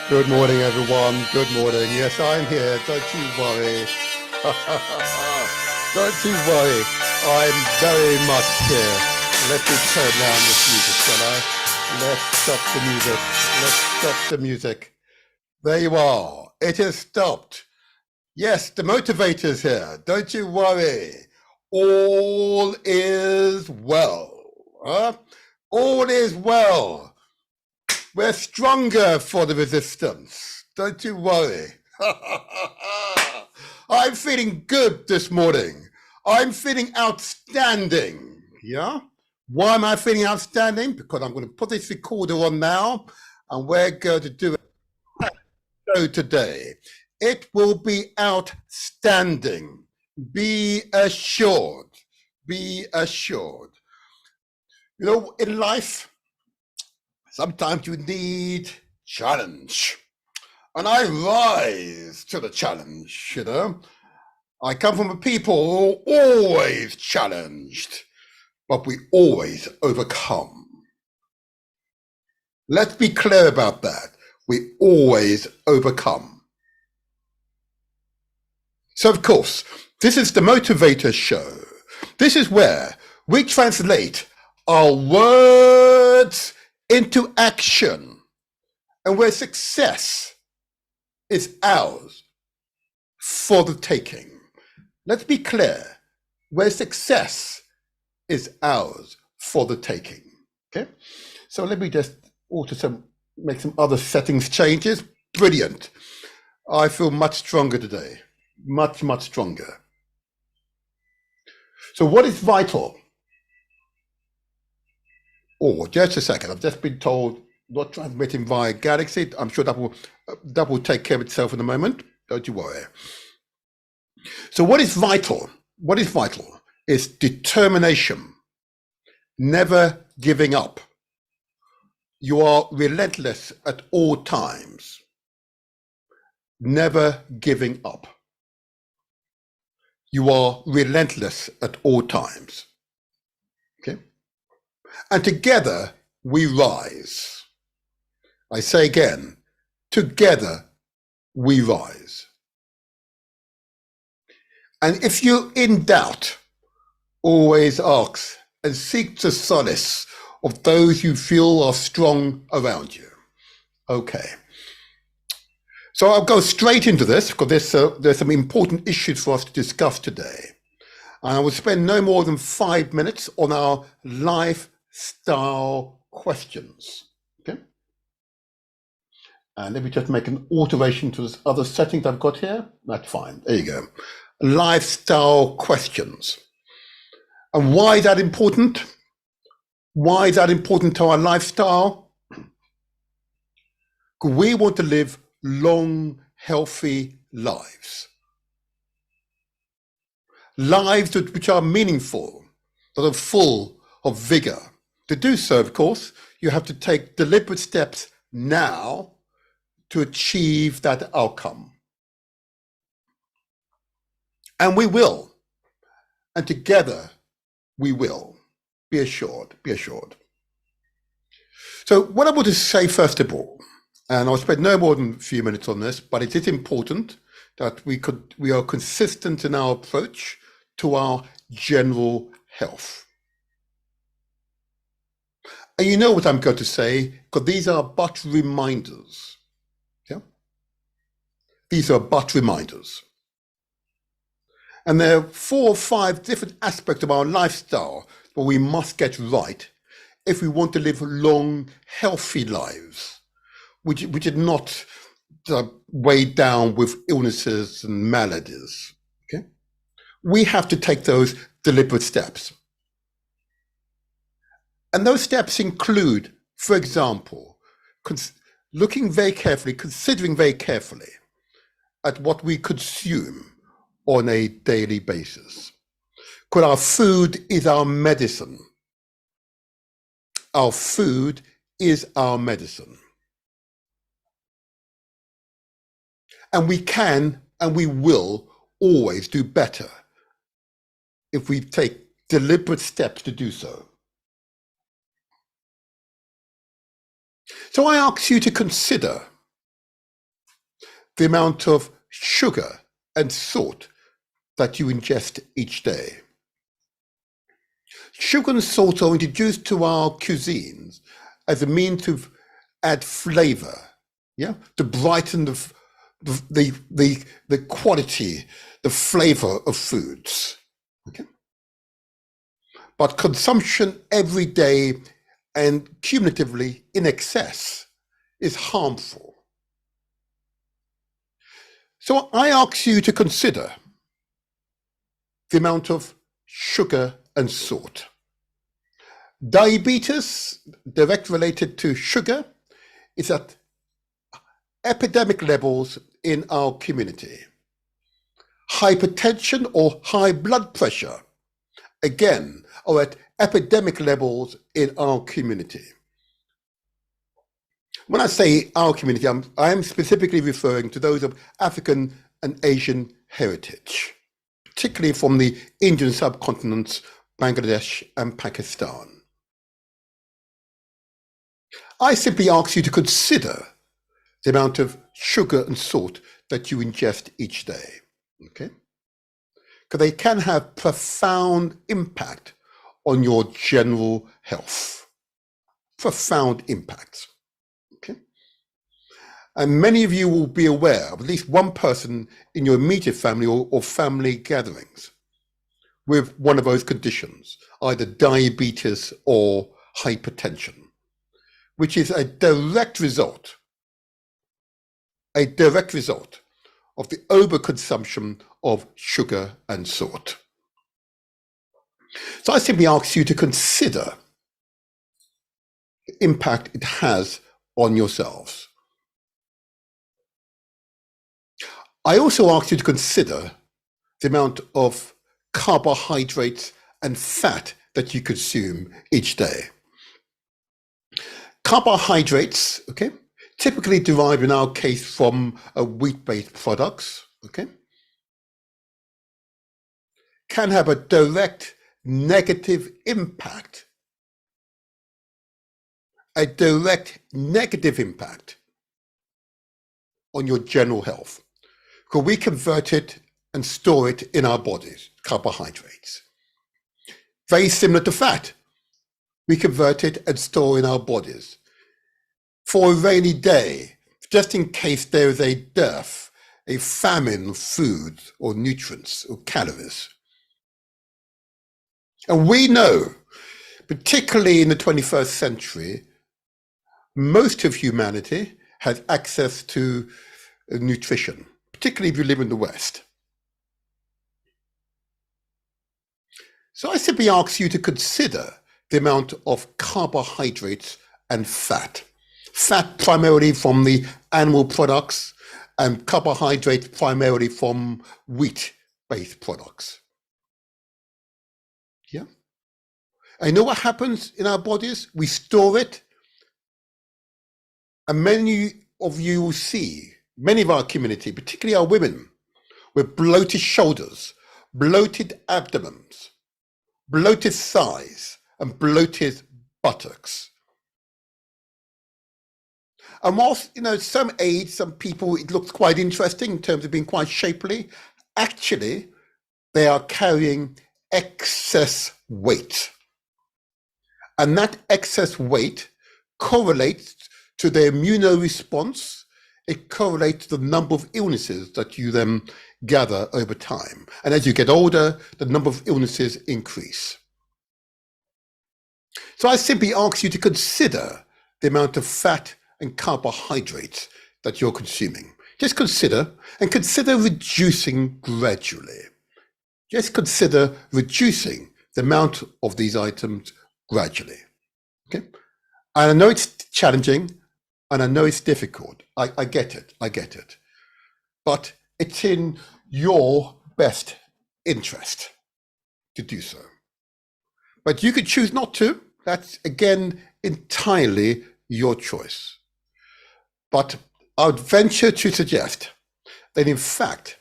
Good morning, everyone. Good morning. Yes, I'm here. Don't you worry. Don't you worry. I'm very much here. Let me turn down this music, shall I? Let's stop the music. Let's stop the music. There you are. It has stopped. Yes, the motivator's here. Don't you worry. All is well. Huh? All is well. We're stronger for the resistance. Don't you worry. I'm feeling good this morning. I'm feeling outstanding. Yeah? Why am I feeling outstanding? Because I'm going to put this recorder on now and we're going to do a show today. It will be outstanding. Be assured. Be assured. You know, in life, sometimes you need challenge. And I rise to the challenge, you know. I come from a people who are always challenged, but we always overcome. Let's be clear about that. We always overcome. So, of course, this is the Motivator Show. This is where we translate our words into action and where success is ours for the taking. Let's be clear, where success is ours for the taking. Okay, so let me just make some other settings changes. Brilliant. I feel much stronger today, much stronger. So what is vital? Oh, just a second. I've just been told not transmitting via Galaxy. I'm sure that will take care of itself in a moment. Don't you worry. So what is vital? What is vital is determination, never giving up. You are relentless at all times, never giving up. You are relentless at all times. Okay? And together we rise. I say again, together we rise. And if you're in doubt, always ask and seek the solace of those you feel are strong around you. Okay. So I'll go straight into this because there's some important issues for us to discuss today. And I will spend no more than 5 minutes on our lifestyle questions. Okay. And let me just make an alteration to this other settings I've got here. That's fine. There you go. Lifestyle questions. And why is that important? Why is that important to our lifestyle? Because we want to live long, healthy lives. Lives which are meaningful, that are full of vigor. To do so, of course, you have to take deliberate steps now to achieve that outcome. And we will. And together we will. Be assured, be assured. So what I want to say first of all, and I'll spend no more than a few minutes on this, but it is important that we are consistent in our approach to our general health. And you know what I'm going to say, because these are but reminders. Yeah? These are but reminders. And there are 4 or 5 different aspects of our lifestyle that we must get right if we want to live long, healthy lives, which are not weighed down with illnesses and maladies. Okay? We have to take those deliberate steps. And those steps include, for example, looking very carefully, considering very carefully at what we consume on a daily basis. Because our food is our medicine. Our food is our medicine. And we can and we will always do better if we take deliberate steps to do so. So I ask you to consider the amount of sugar and salt that you ingest each day. Sugar and salt are introduced to our cuisines as a means to add flavor, to brighten the quality, the flavor of foods. Okay? But consumption every day and cumulatively in excess is harmful. So I ask you to consider the amount of sugar and salt. Diabetes, direct related to sugar, is at epidemic levels in our community. Hypertension or high blood pressure, again, are at epidemic levels in our community. When I say our community, I'm specifically referring to those of African and Asian heritage, particularly from the Indian subcontinents, Bangladesh and Pakistan. I simply ask you to consider the amount of sugar and salt that you ingest each day, okay? Because they can have profound impact on your general health. Profound impact, okay? And many of you will be aware of at least one person in your immediate family or family gatherings with one of those conditions, either diabetes or hypertension, which is a direct result of the overconsumption of sugar and salt. So I simply ask you to consider the impact it has on yourselves. I also ask you to consider the amount of carbohydrates and fat that you consume each day. Carbohydrates, okay, typically derived in our case from wheat-based products, okay, can have a direct negative impact, on your general health, because we convert it and store it in our bodies, carbohydrates. Very similar to fat. We convert it and store in our bodies for a rainy day, just in case there is a dearth, a famine of food or nutrients or calories. And we know, particularly in the 21st century, most of humanity has access to nutrition, particularly if you live in the West. So I simply ask you to consider the amount of carbohydrates and fat. Fat primarily from the animal products and carbohydrates primarily from wheat-based products. Yeah. And you know what happens in our bodies? We store it. And many of you will see, many of our community, particularly our women, with bloated shoulders, bloated abdomens, bloated thighs, and bloated buttocks. And whilst, some age, some people, it looks quite interesting in terms of being quite shapely, actually, they are carrying excess weight. And that excess weight correlates to their immunoresponse. It correlates to the number of illnesses that you then gather over time. And as you get older, the number of illnesses increase. So I simply ask you to consider the amount of fat and carbohydrates that you're consuming. Just consider, and consider reducing gradually. Just consider reducing the amount of these items gradually. Okay? And I know it's challenging, and I know it's difficult. I get it. But it's in your best interest to do so. But you could choose not to. That's, again, entirely your choice. But I would venture to suggest that, in fact,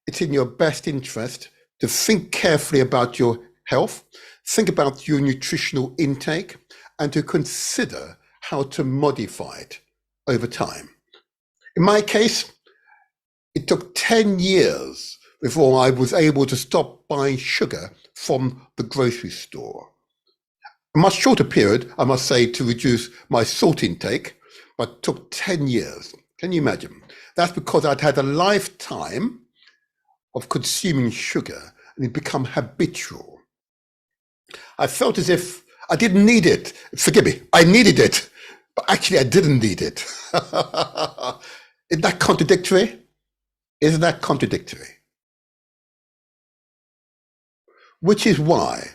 it's in your best interest to think carefully about your health, think about your nutritional intake, and to consider how to modify it over time. In my case, It took 10 years before I was able to stop buying sugar from the grocery store. A much shorter period, I must say, to reduce my salt intake, but it took 10 years. Can you imagine? That's because I'd had a lifetime of consuming sugar and it become habitual. I felt as if I didn't need it. Forgive me, I needed it, but actually I didn't need it. Isn't that contradictory? Isn't that contradictory? Which is why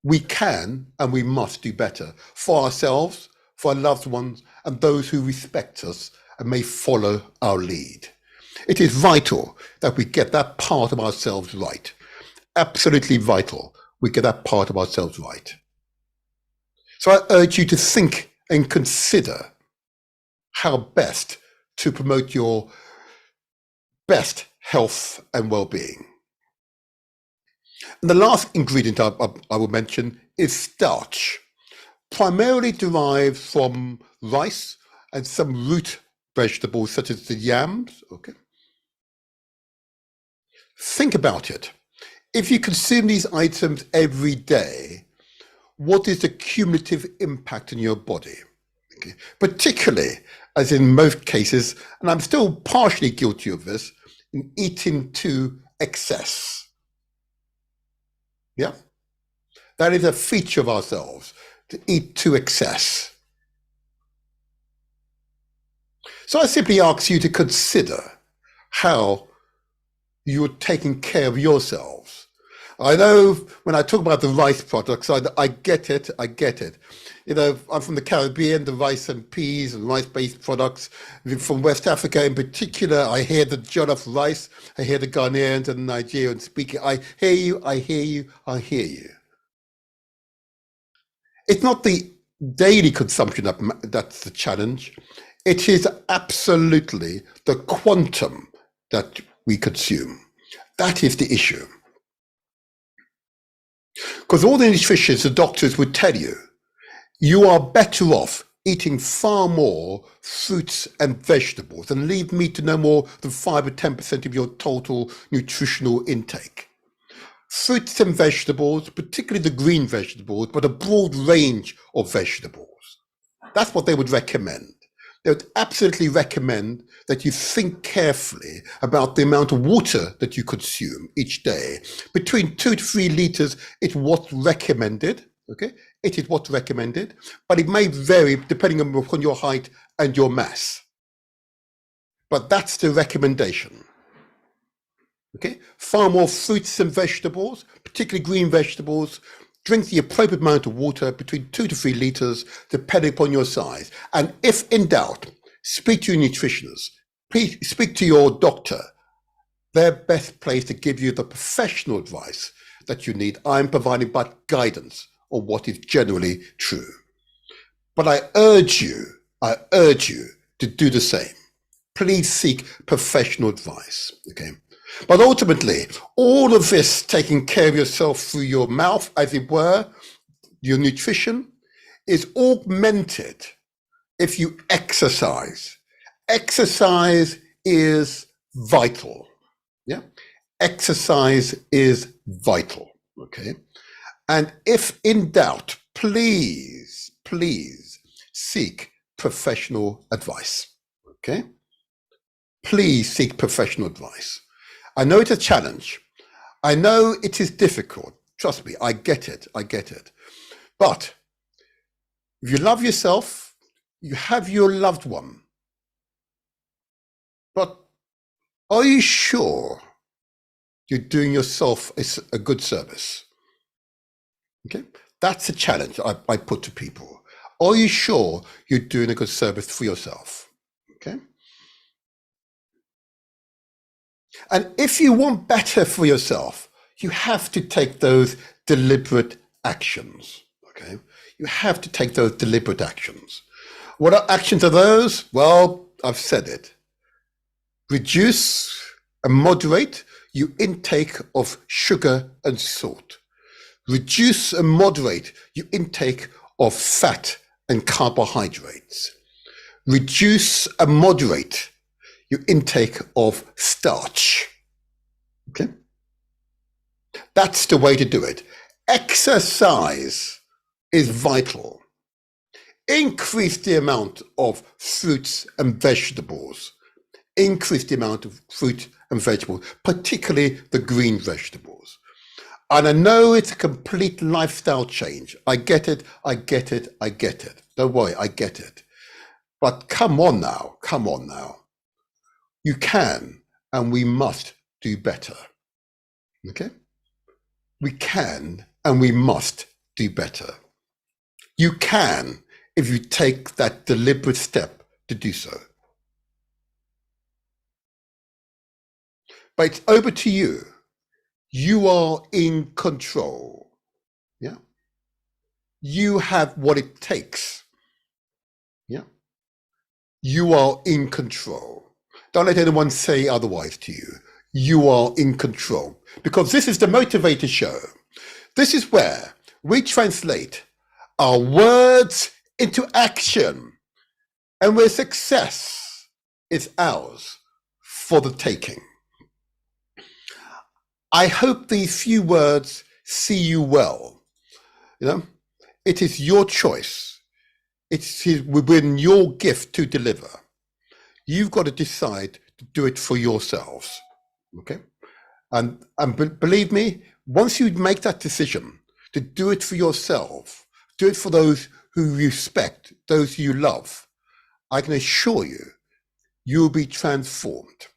we can and we must do better for ourselves, for our loved ones, and those who respect us and may follow our lead. It is vital that we get that part of ourselves right. Absolutely vital we get that part of ourselves right. So I urge you to think and consider how best to promote your best health and well-being. And the last ingredient I will mention is starch, primarily derived from rice and some root vegetables such as the yams. Okay. Think about it. If you consume these items every day, what is the cumulative impact on your body? Okay. Particularly, as in most cases, and I'm still partially guilty of this, in eating to excess. Yeah, that is a feature of ourselves, to eat to excess. So I simply ask you to consider how you're taking care of yourselves. I know when I talk about the rice products, I get it. You know, I'm from the Caribbean, the rice and peas and rice-based products. From West Africa in particular, I hear the jollof rice, I hear the Ghanaians and Nigerians speaking. I hear you. It's not the daily consumption that's the challenge. It is absolutely the quantum that we consume. That is the issue. Because all the nutritionists, the doctors would tell you, you are better off eating far more fruits and vegetables and leave meat to no more than 5 or 10% of your total nutritional intake. Fruits and vegetables, particularly the green vegetables, but a broad range of vegetables. That's what they would recommend. They would absolutely recommend that you think carefully about the amount of water that you consume each day. Between 2 to 3 liters is what's recommended, okay? It is what's recommended, but it may vary depending on your height and your mass. But that's the recommendation, okay? Far more fruits and vegetables, particularly green vegetables. Drink the appropriate amount of water, between 2 to 3 liters, depending upon your size. And if in doubt, speak to your nutritionist, speak to your doctor. They're best placed to give you the professional advice that you need. I'm providing but guidance on what is generally true. But I urge you to do the same. Please seek professional advice, okay? But ultimately, all of this taking care of yourself through your mouth, as it were, your nutrition, is augmented if you exercise. Exercise is vital. Yeah, exercise is vital. Okay, and if in doubt, please seek professional advice. Okay, please seek professional advice. I know it's a challenge. I know it is difficult. Trust me, I get it. But if you love yourself, you have your loved one. But are you sure you're doing yourself a good service? Okay, that's a challenge I put to people. Are you sure you're doing a good service for yourself? Okay. And if you want better for yourself, you have to take those deliberate actions, okay? You have to take those deliberate actions. What actions are those? Well, I've said it. Reduce and moderate your intake of sugar and salt. Reduce and moderate your intake of fat and carbohydrates. Reduce and moderate your intake of starch. Okay? That's the way to do it. Exercise is vital. Increase the amount of fruits and vegetables. Increase the amount of fruit and vegetables, particularly the green vegetables. And I know it's a complete lifestyle change. I get it. Don't worry, I get it. But come on now. You can and we must do better. Okay? We can and we must do better. You can if you take that deliberate step to do so. But it's over to you. You are in control. Yeah. You have what it takes. Yeah. You are in control. Don't let anyone say otherwise to you. You are in control. Because this is the Motivator Show. This is where we translate our words into action, and where success is ours for the taking. I hope these few words see you well. You know, it is your choice. It's within your gift to deliver. You've got to decide to do it for yourselves. Okay? And believe me, once you make that decision to do it for yourself, do it for those who you respect, those you love, I can assure you, you'll be transformed.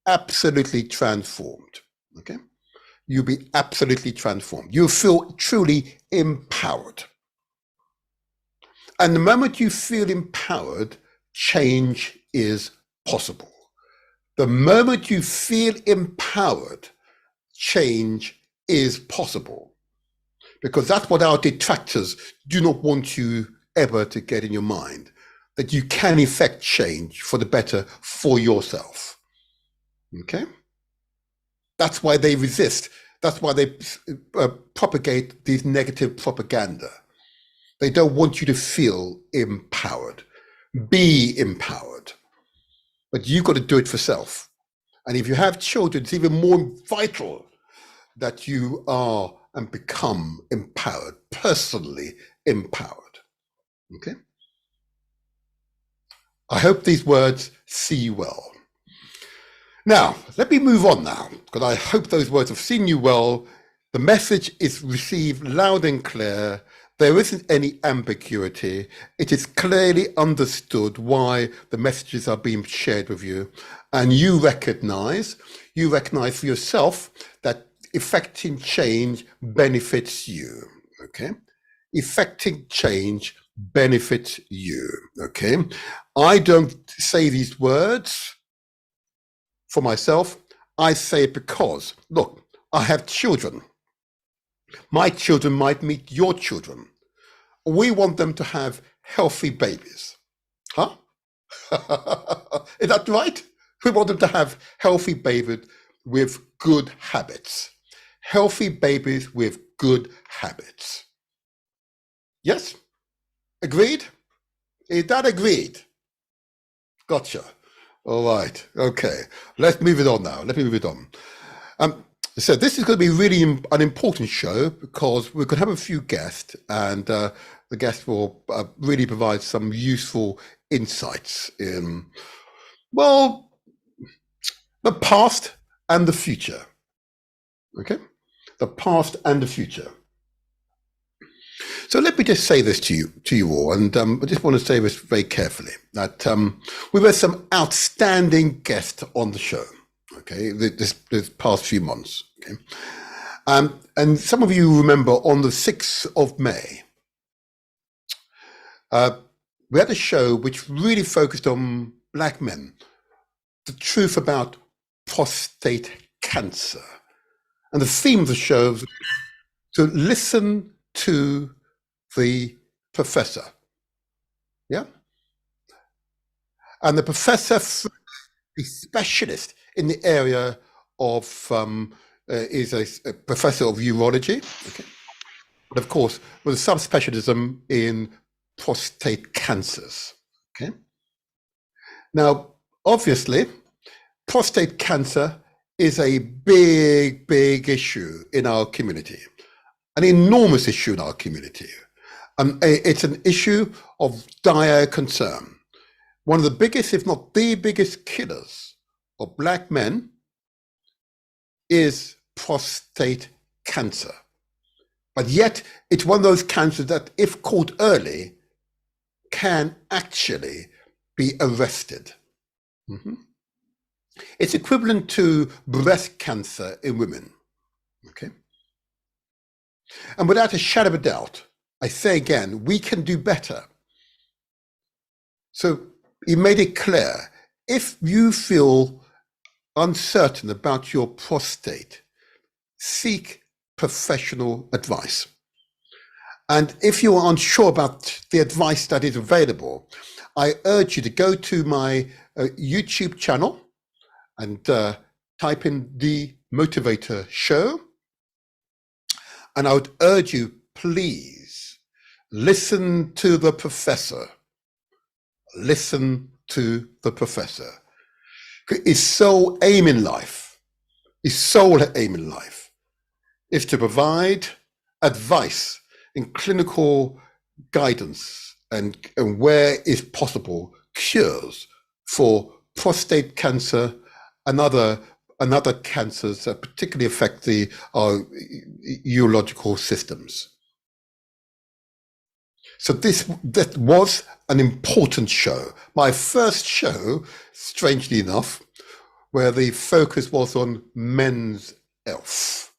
Absolutely transformed. Okay? You'll be absolutely transformed. You'll feel truly empowered. And the moment you feel empowered, change is possible. The moment you feel empowered, change is possible. Because that's what our detractors do not want you ever to get in your mind, that you can effect change for the better for yourself. Okay? That's why they resist. That's why they propagate these negative propaganda. They don't want you to feel empowered. Be empowered. But you've got to do it for self. And if you have children, it's even more vital that you are and become empowered, personally empowered. Okay? I hope these words see you well. Now, let me move on now, because I hope those words have seen you well. The message is received loud and clear. There isn't any ambiguity. It is clearly understood why the messages are being shared with you. And you recognize for yourself that effecting change benefits you, okay? Effecting change benefits you, okay? I don't say these words for myself. I say it because, look, I have children. My children might meet your children. We want them to have healthy babies. Huh? Is that right? We want them to have healthy babies with good habits. Healthy babies with good habits. Yes? Agreed? Is that agreed? Gotcha. All right. Okay. Let's move it on now. Let me move it on. So this is going to be really an important show because we're going to have a few guests, and the guests will really provide some useful insights in, well, the past and the future. Okay? The past and the future. So let me just say this to you all, and I just want to say this very carefully, that we've had some outstanding guests on the show, okay, this past few months, okay? And some of you remember on the 6th of May, we had a show which really focused on Black men, the truth about prostate cancer. And the theme of the show was to listen to the professor. Yeah? And the professor, a specialist in the area of, is a professor of urology, okay? But of course, with a subspecialism in prostate cancers, okay? Now, obviously, prostate cancer is a big, big issue in our community, an enormous issue in our community. It's an issue of dire concern. One of the biggest, if not the biggest killers of Black men is prostate cancer. But yet it's one of those cancers that, if caught early, can actually be arrested. Mm-hmm. It's equivalent to breast cancer in women. Okay. And without a shadow of a doubt, I say again, we can do better. So he made it clear, if you feel uncertain about your prostate, seek professional advice. And if you are unsure about the advice that is available, I urge you to go to my YouTube channel and type in The Motivator Show. And I would urge you, please, listen to the professor. Listen to the professor. His sole aim in life, is to provide advice in clinical guidance and where is possible, cures for prostate cancer and other cancers that particularly affect our urological systems. So that was an important show. My first show, strangely enough, where the focus was on men's health.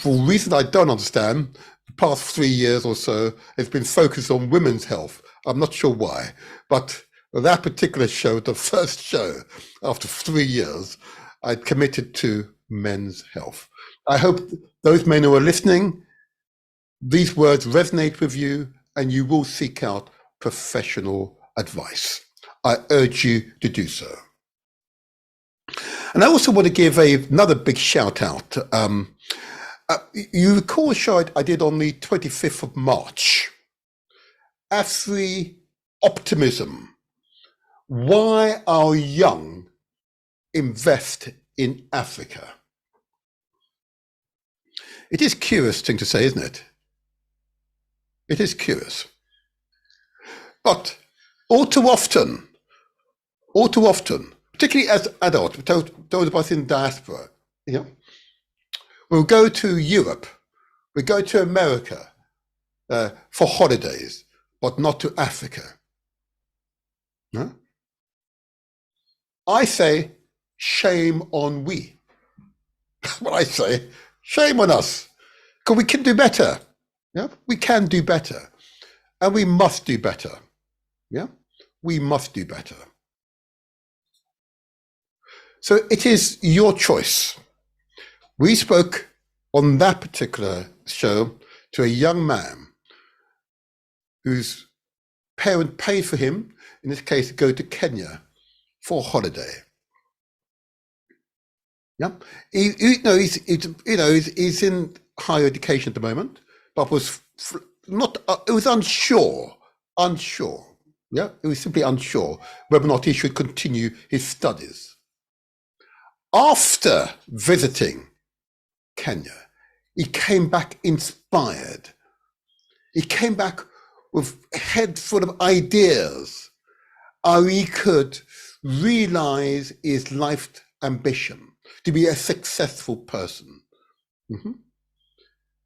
For a reason I don't understand, the past 3 years or so, it's been focused on women's health. I'm not sure why, but that particular show, the first show after 3 years, I committed to men's health. I hope those men who are listening, these words resonate with you and you will seek out professional advice. I urge you to do so. And I also want to give another big shout out. You recall a show I did on the 25th of March, Afri Optimism, why our young invest in Africa. It is a curious thing to say, isn't it? It is curious. But all too often, particularly as adults, those of us in diaspora, we'll go to Europe, we go to America for holidays, but not to Africa. No? I say, shame on we. What I say, shame on us, because we can do better. Yeah, we can do better, and we must do better. Yeah, we must do better. So it is your choice. We spoke on that particular show to a young man whose parent paid for him, in this case, to go to Kenya for a holiday. Yeah, he's in higher education at the moment, but was not. It was unsure. Yeah, it was simply unsure whether or not he should continue his studies. After visiting Kenya, he came back inspired. He came back with a head full of ideas how he could realize his life ambition to be a successful person. Mm-hmm.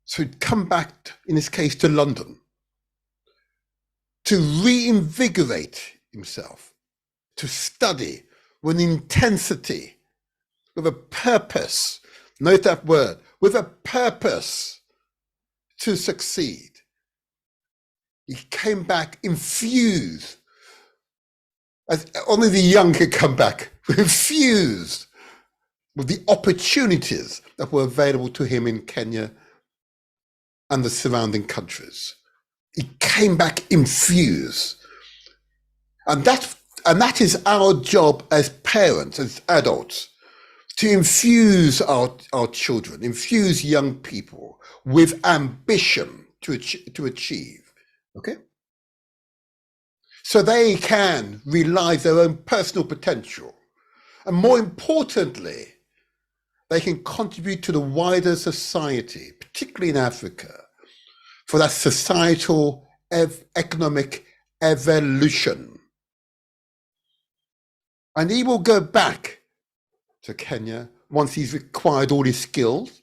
So he'd come back, in this case, to London to reinvigorate himself, to study with intensity, with a purpose. Note that word, with a purpose to succeed. He came back infused, as only the young could come back, infused with the opportunities that were available to him in Kenya and the surrounding countries. He came back infused. And that is our job as parents, as adults, to infuse our children, infuse young people with ambition to achieve, okay? So they can realize their own personal potential And more importantly, they can contribute to the wider society, particularly in Africa, for that societal economic evolution. And he will go back to Kenya once he's acquired all his skills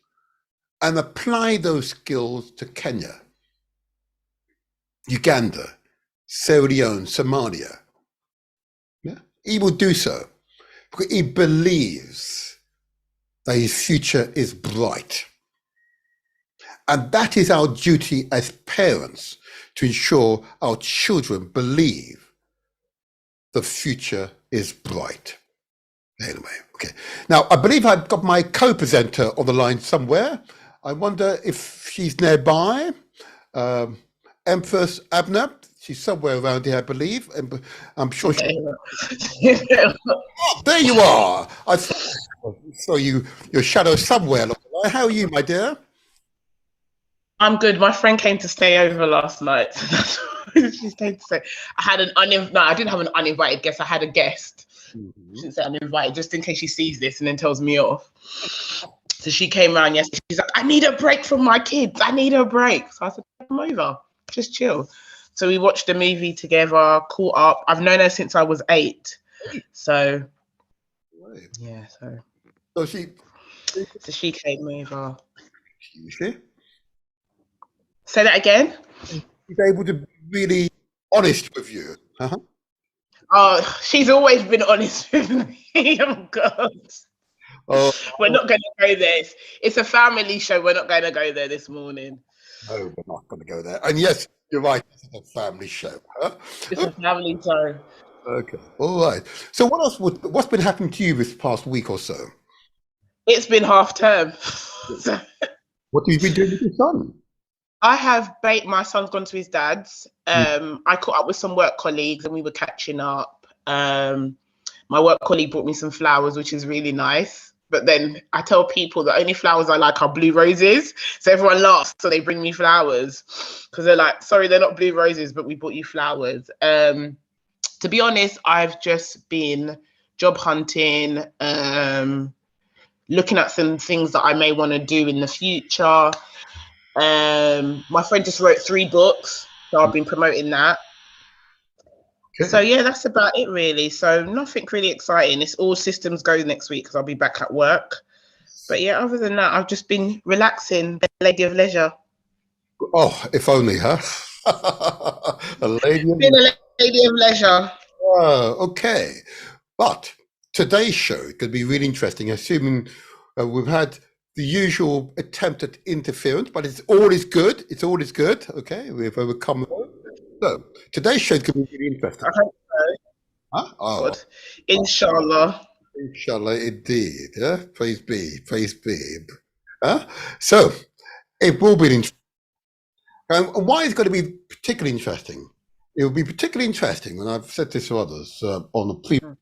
and apply those skills to Kenya, Uganda, Sierra Leone, Somalia. Yeah? He will do so because he believes that his future is bright. And that is our duty as parents, to ensure our children believe the future is bright. Anyway, okay. Now, I believe I've got my co-presenter on the line somewhere. I wonder if she's nearby. Empress Abner, she's somewhere around here, I believe. I'm sure she... Oh, there you are. I saw your shadow somewhere. How are you, my dear? I'm good. My friend came to stay over last night. So that's what she stayed to say. I didn't have an uninvited guest. I had a guest. Mm-hmm. She didn't say uninvited, just in case she sees this and then tells me off. So she came around yesterday. She's like, I need a break from my kids. I need a break. So I said, come over. Just chill. So we watched a movie together, caught up. I've known her since I was 8. So, yeah. So she came over. You see? Say that again? She's able to be really honest with you. Uh-huh. Oh, she's always been honest with me. Oh, God. We're not going to go there. It's a family show. We're not going to go there this morning. No, we're not going to go there. And yes, you're right. It's a family show. Huh? It's a family show. Okay. All right. So what's been happening to you this past week or so? It's been half term. What have you been doing with your son? I have my son's gone to his dad's. I caught up with some work colleagues and we were catching up. My work colleague brought me some flowers, which is really nice. But then I tell people the only flowers I like are blue roses. So everyone laughs, so they bring me flowers because they're like, sorry, they're not blue roses, but we bought you flowers. To be honest, I've just been job hunting, looking at some things that I may want to do in the future. My friend just wrote 3 books, so I've been promoting that. Okay. So yeah, that's about it really. So nothing really exciting. It's all systems go next week because I'll be back at work. But yeah, other than that, I've just been relaxing, a lady of leisure. Oh, if only, huh? A lady of leisure. Oh, okay. But today's show could be really interesting, assuming we've had the usual attempt at interference, but it's always good. It's always good. Okay, we've overcome. So today's show could be really interesting. I hope so. Huh? Oh. God. Inshallah. Inshallah, indeed. Yeah? Praise be. Huh? So it will be interesting. And why it's going to be particularly interesting? It will be particularly interesting, and I've said this to others on the previous,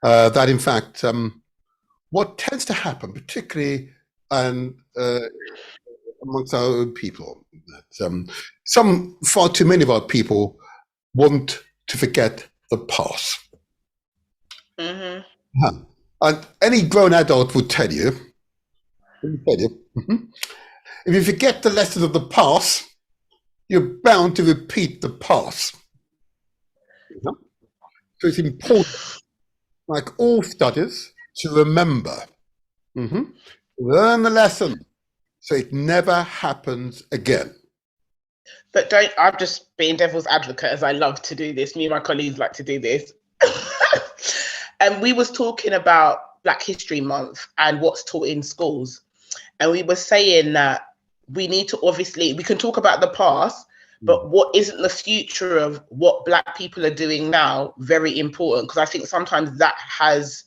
that in fact, what tends to happen, particularly amongst our own people, that far too many of our people want to forget the past. Mm-hmm. And any grown adult would tell you, if you forget the lessons of the past, you're bound to repeat the past. So it's important, like all studies, to remember. Learn the lesson so it never happens again. But I'm just being devil's advocate, as I love to do this. Me and my colleagues like to do this. And we was talking about Black History Month and what's taught in schools. And we were saying that we need to, obviously, we can talk about the past, but what isn't the future of what Black people are doing now very important? Because I think sometimes that has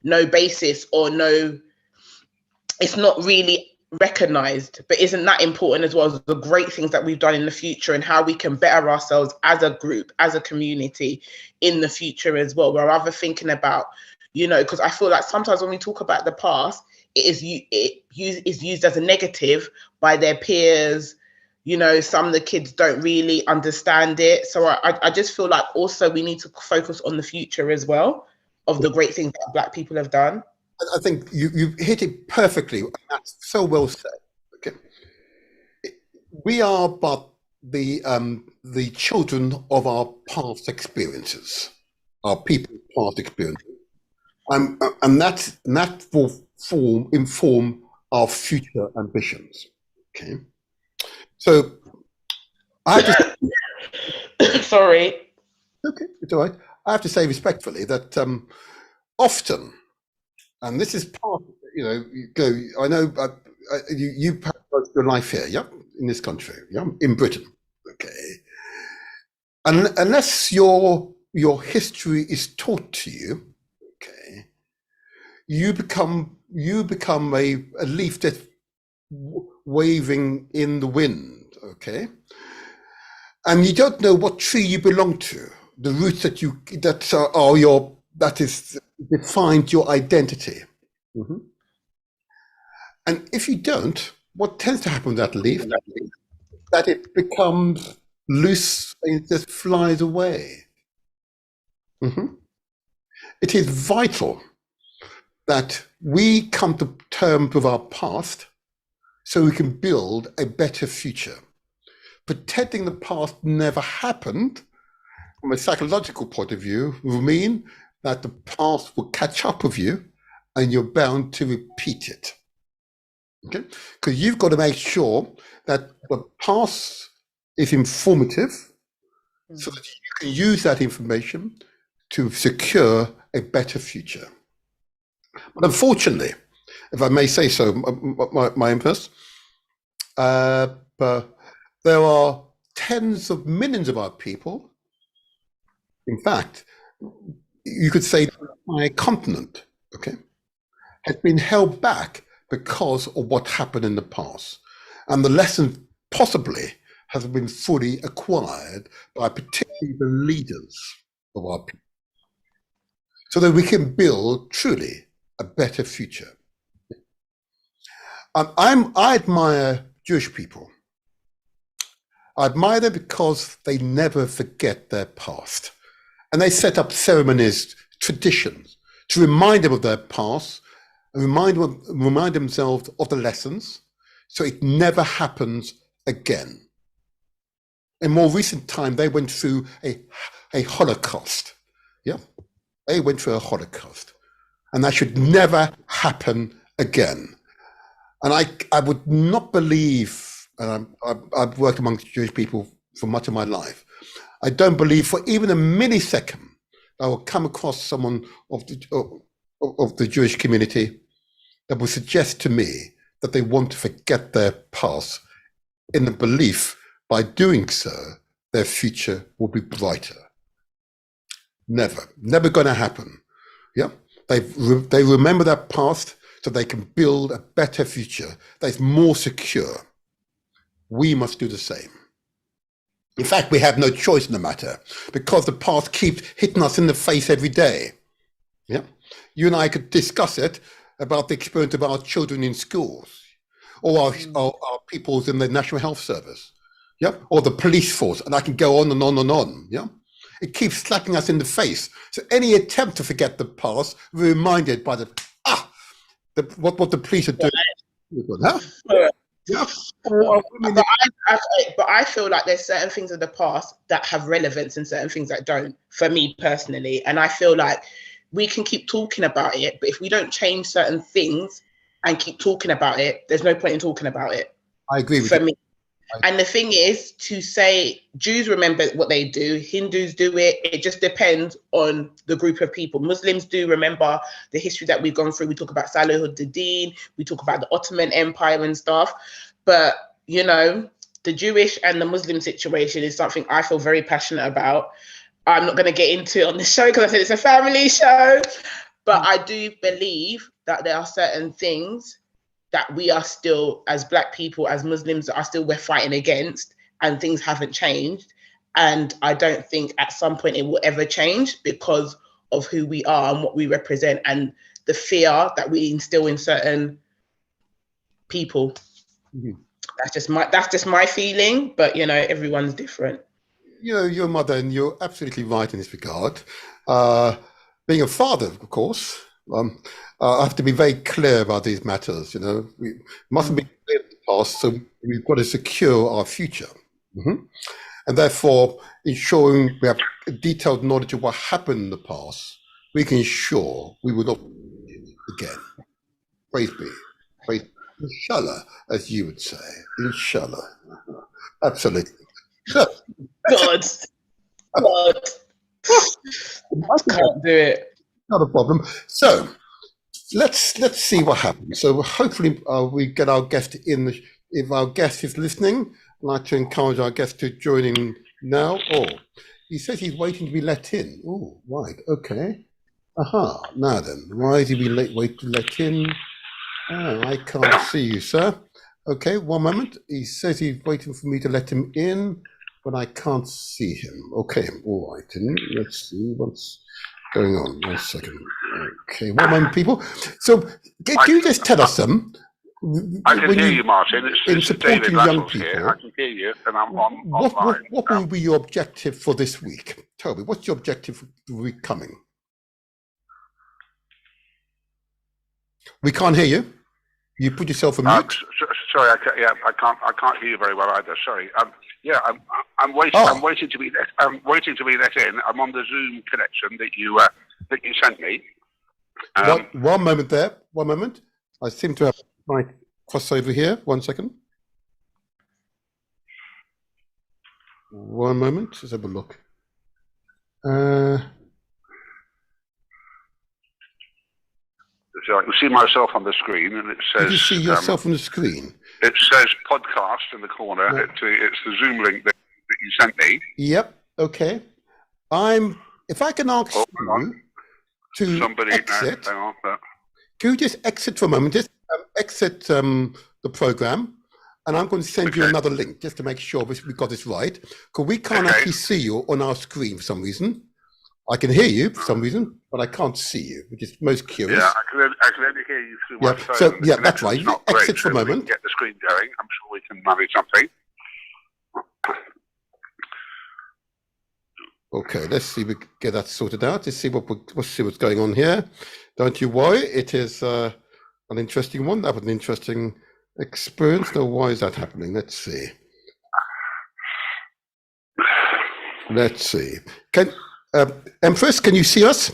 no basis or it's not really recognized, but isn't that important as well as the great things that we've done in the future and how we can better ourselves as a group, as a community in the future as well? We're rather thinking about, because I feel like sometimes when we talk about the past, it is used as a negative by their peers. Some of the kids don't really understand it. So I just feel like also we need to focus on the future as well. of the great things that Black people have done. I think you hit it perfectly. That's so well said. Okay, we are but the children of our past experiences, our people's past experiences, and that will inform our future ambitions. Okay, so I have to. Sorry. Okay, it's all right. I have to say respectfully that often, and this is part, you go. I know you have your life here, yeah, in this country, yeah, in Britain, okay. And unless your history is taught to you, okay, you become a leaf that's waving in the wind, okay, and you don't know what tree you belong to, the roots that is defined your identity. Mm-hmm. And if you don't, what tends to happen with that leaf, that it becomes loose and it just flies away. Mm-hmm. It is vital that we come to terms with our past so we can build a better future. Pretending the past never happened, from a psychological point of view, will mean that the past will catch up with you and you're bound to repeat it. Okay? Because you've got to make sure that the past is informative so that you can use that information to secure a better future. But unfortunately, if I may say so, my Empress, there are tens of millions of our people. In fact, you could say the entire continent, okay, has been held back because of what happened in the past. And the lesson possibly has been fully acquired by particularly the leaders of our people, so that we can build truly a better future. I admire Jewish people. I admire them because they never forget their past. And they set up ceremonies, traditions, to remind them of their past, and remind themselves of the lessons, so it never happens again. In more recent time, they went through a Holocaust. Yeah, they went through a Holocaust. And that should never happen again. And I would not believe, and I've worked amongst Jewish people for much of my life, I don't believe for even a millisecond I will come across someone of the Jewish community that will suggest to me that they want to forget their past, in the belief by doing so, their future will be brighter. Never going to happen. Yeah, they remember their past so they can build a better future that is more secure. We must do the same. In fact, we have no choice in the matter, because the past keeps hitting us in the face every day. Yeah, you and I could discuss it about the experience of our children in schools, or our peoples in the National Health Service, yeah, or the police force, and I can go on and on and on. Yeah, it keeps slapping us in the face. So any attempt to forget the past, we're reminded by what the police are doing. Huh? Yeah. But I feel like there's certain things of the past that have relevance and certain things that don't, for me personally. And I feel like we can keep talking about it, but if we don't change certain things and keep talking about it, there's no point in talking about it. I agree with you. For me. And the thing is, to say Jews remember what they do, Hindus do it. It just depends on the group of people. Muslims do remember the history that we've gone through. We talk about Salahuddin, we talk about the Ottoman Empire and stuff. But, you know, the Jewish and the Muslim situation is something I feel very passionate about. I'm not going to get into it on the show because I said it's a family show. But I do believe that there are certain things that we are still, as Black people, as Muslims, we're fighting against, and things haven't changed. And I don't think at some point it will ever change because of who we are and what we represent and the fear that we instill in certain people. Mm-hmm. That's just my feeling, but you know, everyone's different. You know, your mother, and you're absolutely right in this regard. being a father, of course, I have to be very clear about these matters. We mustn't be clear in the past, so we've got to secure our future. And therefore, ensuring we have detailed knowledge of what happened in the past, we can ensure we will not repeat it again. Praise be. Praise, inshallah, as you would say. Inshallah. Absolutely. So, God. God. I can't do it. not a problem. So let's see what happens. So hopefully we get our guest in. If our guest is listening, I'd like to encourage our guest to join in now. Oh, he says he's waiting to be let in. Oh, right. Okay. Aha. Now then, why is he waiting to let in? Oh, I can't see you, sir. Okay, one moment. He says he's waiting for me to let him in, but I can't see him. Okay, all right. And let's see what's going on. 1 second. Okay, one moment, people. So, can you just tell us some? I can hear you, Martin. It's supporting David young Russell's people. here. I can hear you, and I'm online. What will be your objective for this week? Tell me, what's your objective for the week coming? We can't hear you. You put yourself on mute. Sorry, I can't hear you very well either. Sorry. I'm waiting. Oh. I'm waiting to be let. I'm waiting to be let in. I'm on the Zoom connection that you sent me. One moment there. 1 moment. I seem to have my crossover here. 1 second. 1 moment. Let's have a look. So I can see myself on the screen, and it says. Did you see yourself on the screen? It says podcast in the corner. No. It's the Zoom link that you sent me. Yep. Okay. If I can ask you to Somebody exit. hang on. Can you just exit for a moment? Just exit the program, and I'm going to send you another link just to make sure we got this right. Because we can't actually see you on our screen for some reason. I can hear you for some reason, but I can't see you, which is most curious. Yeah, I can only hear you through my phone. So yeah, that's right. Not Exit great, for a so we moment. can get the screen going. I'm sure we can manage something. Okay, let's see if we can get that sorted out. Let's see what's going on here. Don't you worry, it is an interesting one. That was an interesting experience. Now, why is that happening? Let's see. Let's see. Empress, can you see us?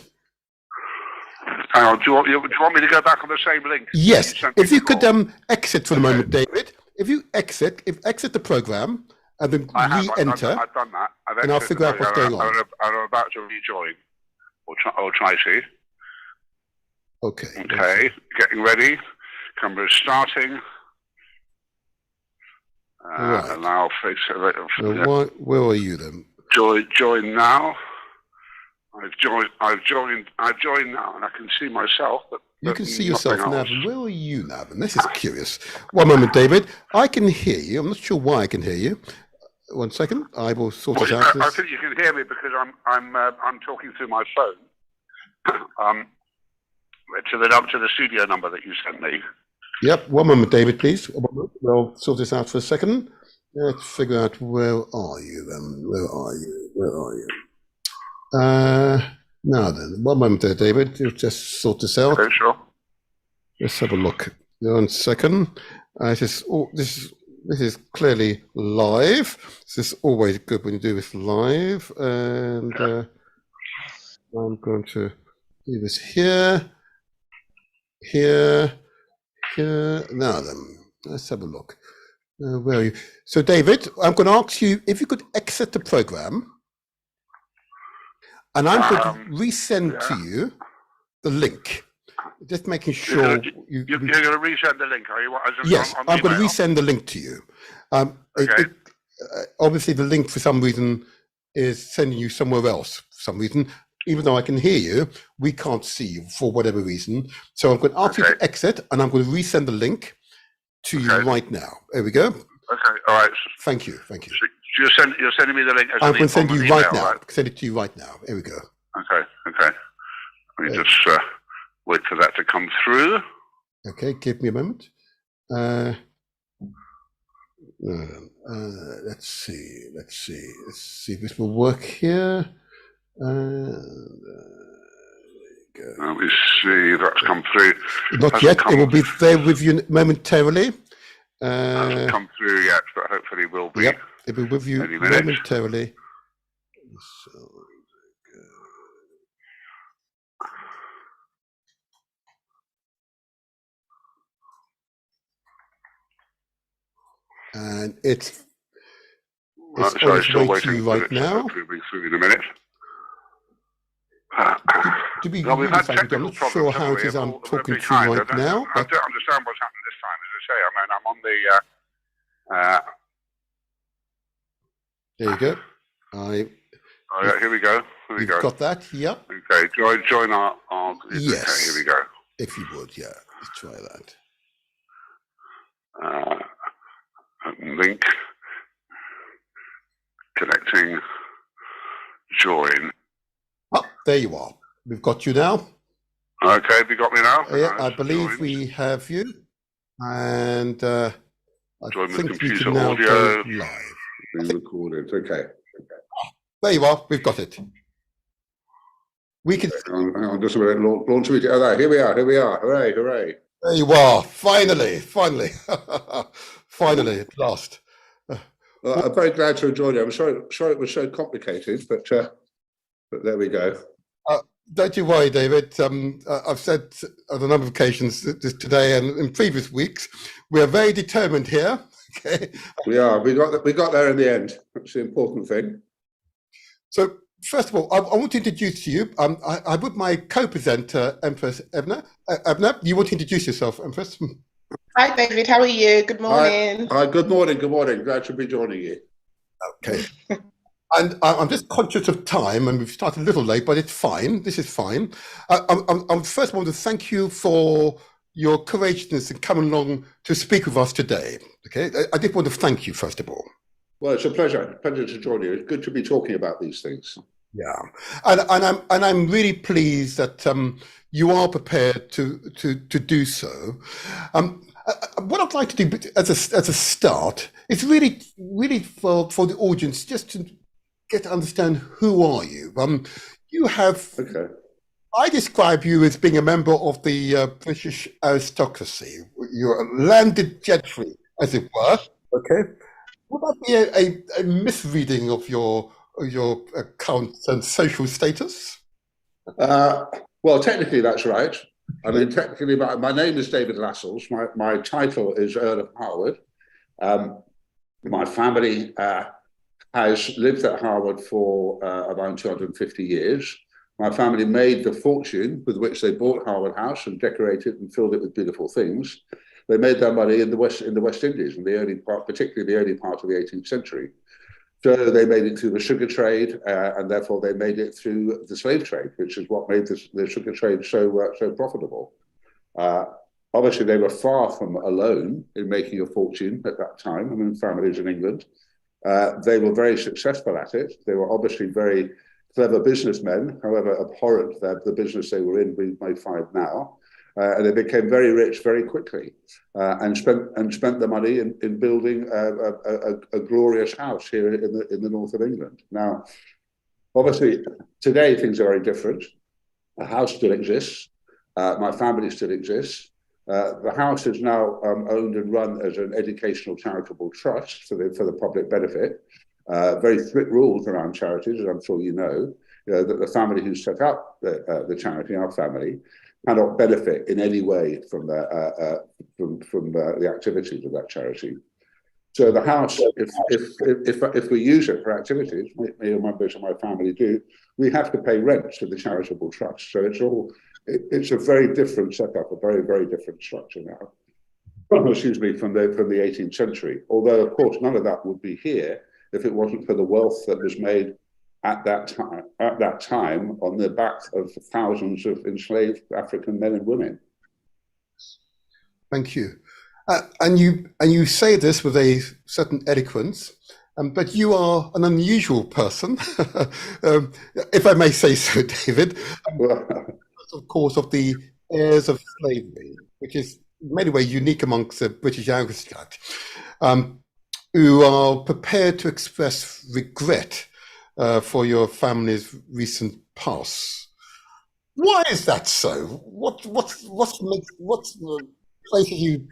Hang on, do you want me to go back on the same link? Yes. If you could exit for a moment, David. If you exit the program and then re-enter, I've done that. And I'll figure out what's going on. I'm about to rejoin, or try to. Okay. Okay, getting ready. Camera's starting. Right. And I'll fix it. Where are you then? Join now. I've joined now, and I can see myself. But you can see yourself now. Where are you now? And this is Ah. curious. 1 moment, David. I can hear you. I'm not sure why I can hear you. 1 second. I will sort it out. I think you can hear me because I'm talking through my phone. To the studio number that you sent me. Yep. 1 moment, David, please. 1 moment. We'll sort this out for a second. Let's figure out where are you then? Where are you? Now then, 1 moment there, David. You'll just sort this out. Okay, sure. Let's have a look. 1 second. This is clearly live. This is always good when you do this live. And I'm going to do this here. Now then, let's have a look. Where are you? So, David, I'm going to ask you if you could exit the program. And I'm going to resend to you the link. Just making sure you're going to resend the link, are you? Yes, I'm going to resend the link to you. Okay. Obviously, the link for some reason is sending you somewhere else. For some reason, even though I can hear you, we can't see you for whatever reason. So I'm going to ask you to exit, and I'm going to resend the link to you right now. There we go. Okay, all right. Thank you. So you're sending me the link. I'm going to send you right now. Right? Send it to you right now. There we go. Okay. Let me just wait for that to come through. Okay, give me a moment. Let's see if this will work here. Let me see if that's come through. Not yet. It will be there with you momentarily. Hasn't come through yet, but hopefully will be. Yep, it will be with you momentarily. So, and it's sorry, still waiting right now. Hopefully it'll be through in a minute. To be well, we've had frank, I'm technical not problems, sure how it is I'm talking to you right now. I don't understand what's happened this time. As I say, I mean, I'm on the. There you go. Here we go. Here we go. Got that? Yep. Okay. Join our. Yes. Okay, here we go. If you would, yeah. Let's try that. Open link. Connecting. Join. Oh, there you are. We've got you now. Okay, have you got me now? Yeah, I believe we have you. And I think we can now go live. Being recorded. Okay. There you are. We've got it. We can. Hang on just a minute. Launch video. Oh, here we are. Here we are. Hooray! Hooray! There you are. Finally. Finally, at last. Well, I'm very glad to have joined you. I'm sorry it was so complicated, but there we go. Don't you worry, David. I've said on a number of occasions this today and in previous weeks, we are very determined here. Okay. We are. We got there in the end. That's the important thing. So first of all, I want to introduce to you. I would my co-presenter, Empress Ebner. Ebner, you want to introduce yourself, Empress? Hi, David. How are you? Good morning. Hi. Good morning. Good morning. Glad to be joining you. Okay. And I'm just conscious of time, and we've started a little late, but it's fine. This is fine. I first want to thank you for your courageousness in coming along to speak with us today. Okay, I did want to thank you first of all. Well, it's a pleasure to join you. It's good to be talking about these things. Yeah, and I'm really pleased that you are prepared to do so. What I'd like to do as a start is really for the audience just to get to understand who are you. You have. Okay. I describe you as being a member of the British aristocracy. You're a landed gentry, as it were. Okay. Would that be a misreading of your account and social status? Well, technically that's right. I mean, technically, my name is David Lascelles. My title is Earl of Harwood. My family has lived at Harwood for around 250 years. My family made the fortune with which they bought Harwood House and decorated and filled it with beautiful things. They made their money in the West Indies in the early part, particularly the early part of the 18th century. So they made it through the sugar trade, and therefore they made it through the slave trade, which is what made the sugar trade so profitable. Obviously, they were far from alone in making a fortune at that time. I mean, families in England. They were very successful at it. They were obviously very clever businessmen, however abhorrent the business they were in, we might find now. And they became very rich very quickly, and spent the money in building a glorious house here in the north of England. Now, obviously, today things are very different. The house still exists. My family still exists. The house is now owned and run as an educational charitable trust for the public benefit. Very strict rules around charities, as I'm sure you know, that the family who set up the charity, our family, cannot benefit in any way from the activities of that charity. So the house, if we use it for activities, me and members of my family do, we have to pay rent to the charitable trust. So it's a very different setup, a very, very different structure now. Excuse me, from the 18th century. Although, of course, none of that would be here if it wasn't for the wealth that was made at that time on the back of thousands of enslaved African men and women. Thank you. And you say this with a certain eloquence, but you are an unusual person, if I may say so, David. Of course, of the heirs of slavery, which is in many ways unique amongst the British aristocrat, who are prepared to express regret for your family's recent past. Why is that so? What's places you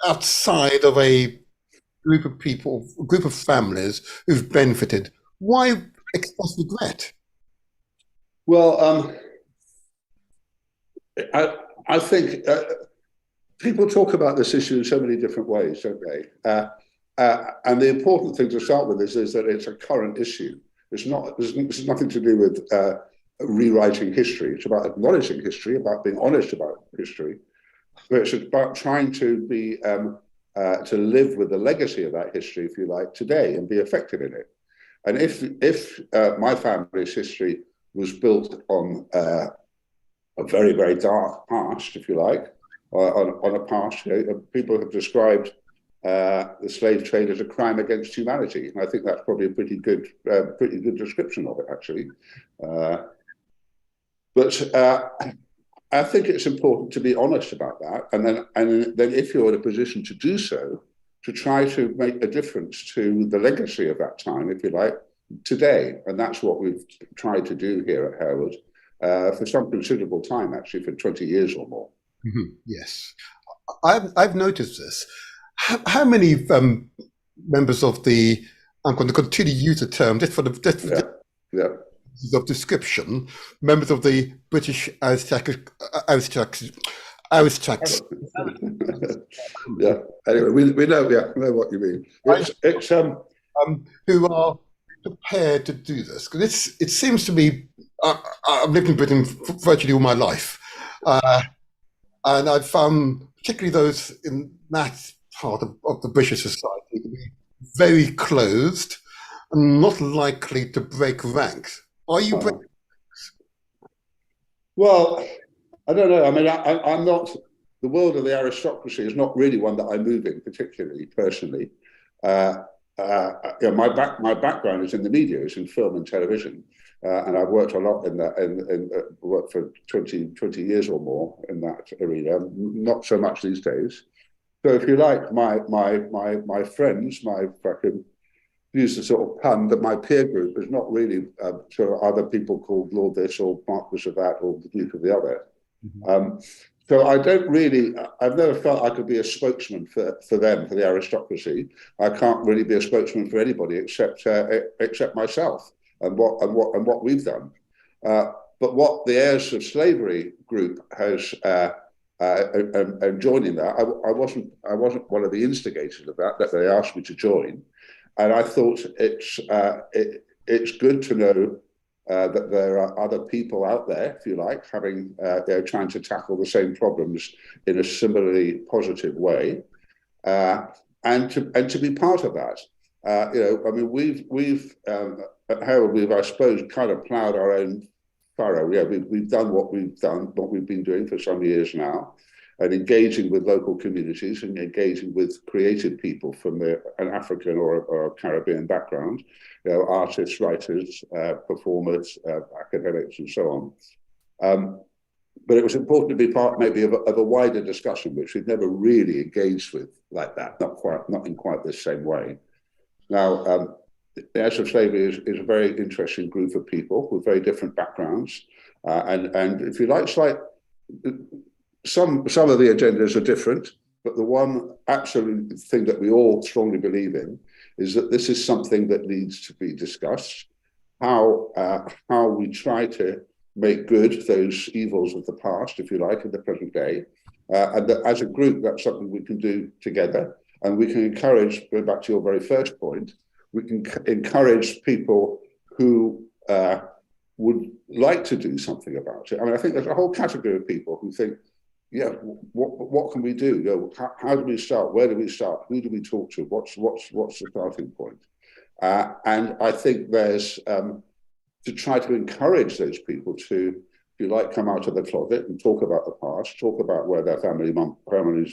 outside of a group of people, a group of families who've benefited? Why express regret? Well, I think people talk about this issue in so many different ways, don't they? And the important thing to start with is that it's a current issue. It's not. There's nothing to do with rewriting history. It's about acknowledging history, about being honest about history. But it's about trying to be to live with the legacy of that history, if you like, today and be effective in it. And if my family's history was built on a very, very dark past, if you like, on a past, people have described the slave trade as a crime against humanity, and I think that's probably a pretty good description of it, actually. But I think it's important to be honest about that, and then if you're in a position to do so, to try to make a difference to the legacy of that time, if you like, today, and that's what we've tried to do here at Herald for some considerable time, actually, for 20 years or more. Mm-hmm. Yes, I've noticed this. How many members of the, I'm going to continue to use the term just for the of description, members of the British aristocracy. Yeah. Anyway, we know what you mean. It's who are prepared to do this, because it seems to me, I've lived in Britain virtually all my life, and I've found particularly those in that part of the British society to be very closed and not likely to break ranks. Are you breaking? Well, I don't know. I mean, I'm not. The world of the aristocracy is not really one that I move in particularly, personally. My background is in the media, it's in film and television, and I've worked a lot in that, and worked for 20 years or more in that arena. Not so much these days. So, if you like, my friends, if I can use the sort of pun, that my peer group is not really sort of other people called Lord this or Marquis of that or the Duke of the other. Mm-hmm. So I don't really, I've never felt I could be a spokesman for them, for the aristocracy. I can't really be a spokesman for anybody except myself and what we've done. But what the Heirs of Slavery group has, and joining that, I wasn't one of the instigators of that they asked me to join. And I thought it's good to know that there are other people out there, if you like, trying to tackle the same problems in a similarly positive way, and to be part of that. I mean, we've at Herald, I suppose, kind of ploughed our own furrow. Yeah, we've done what we've been doing for some years now, and engaging with local communities and engaging with creative people from an African or a Caribbean background, artists, writers, performers, academics, and so on. But it was important to be part maybe of a wider discussion, which we've never really engaged with like that, not in quite the same way. Now, the Heirs of Slavery is a very interesting group of people with very different backgrounds, and if you like, some of the agendas are different, but the one absolute thing that we all strongly believe in is that this is something that needs to be discussed. How we try to make good those evils of the past, if you like, in the present day, and that as a group, that's something we can do together, and we can encourage. Going back to your very first point, we can encourage people who would like to do something about it. I mean, I think there's a whole category of people who think, yeah, what can we do? How do we start? Where do we start? Who do we talk to? What's the starting point? And I think there's to try to encourage those people to, if you like, come out of the closet and talk about the past, talk about where their family's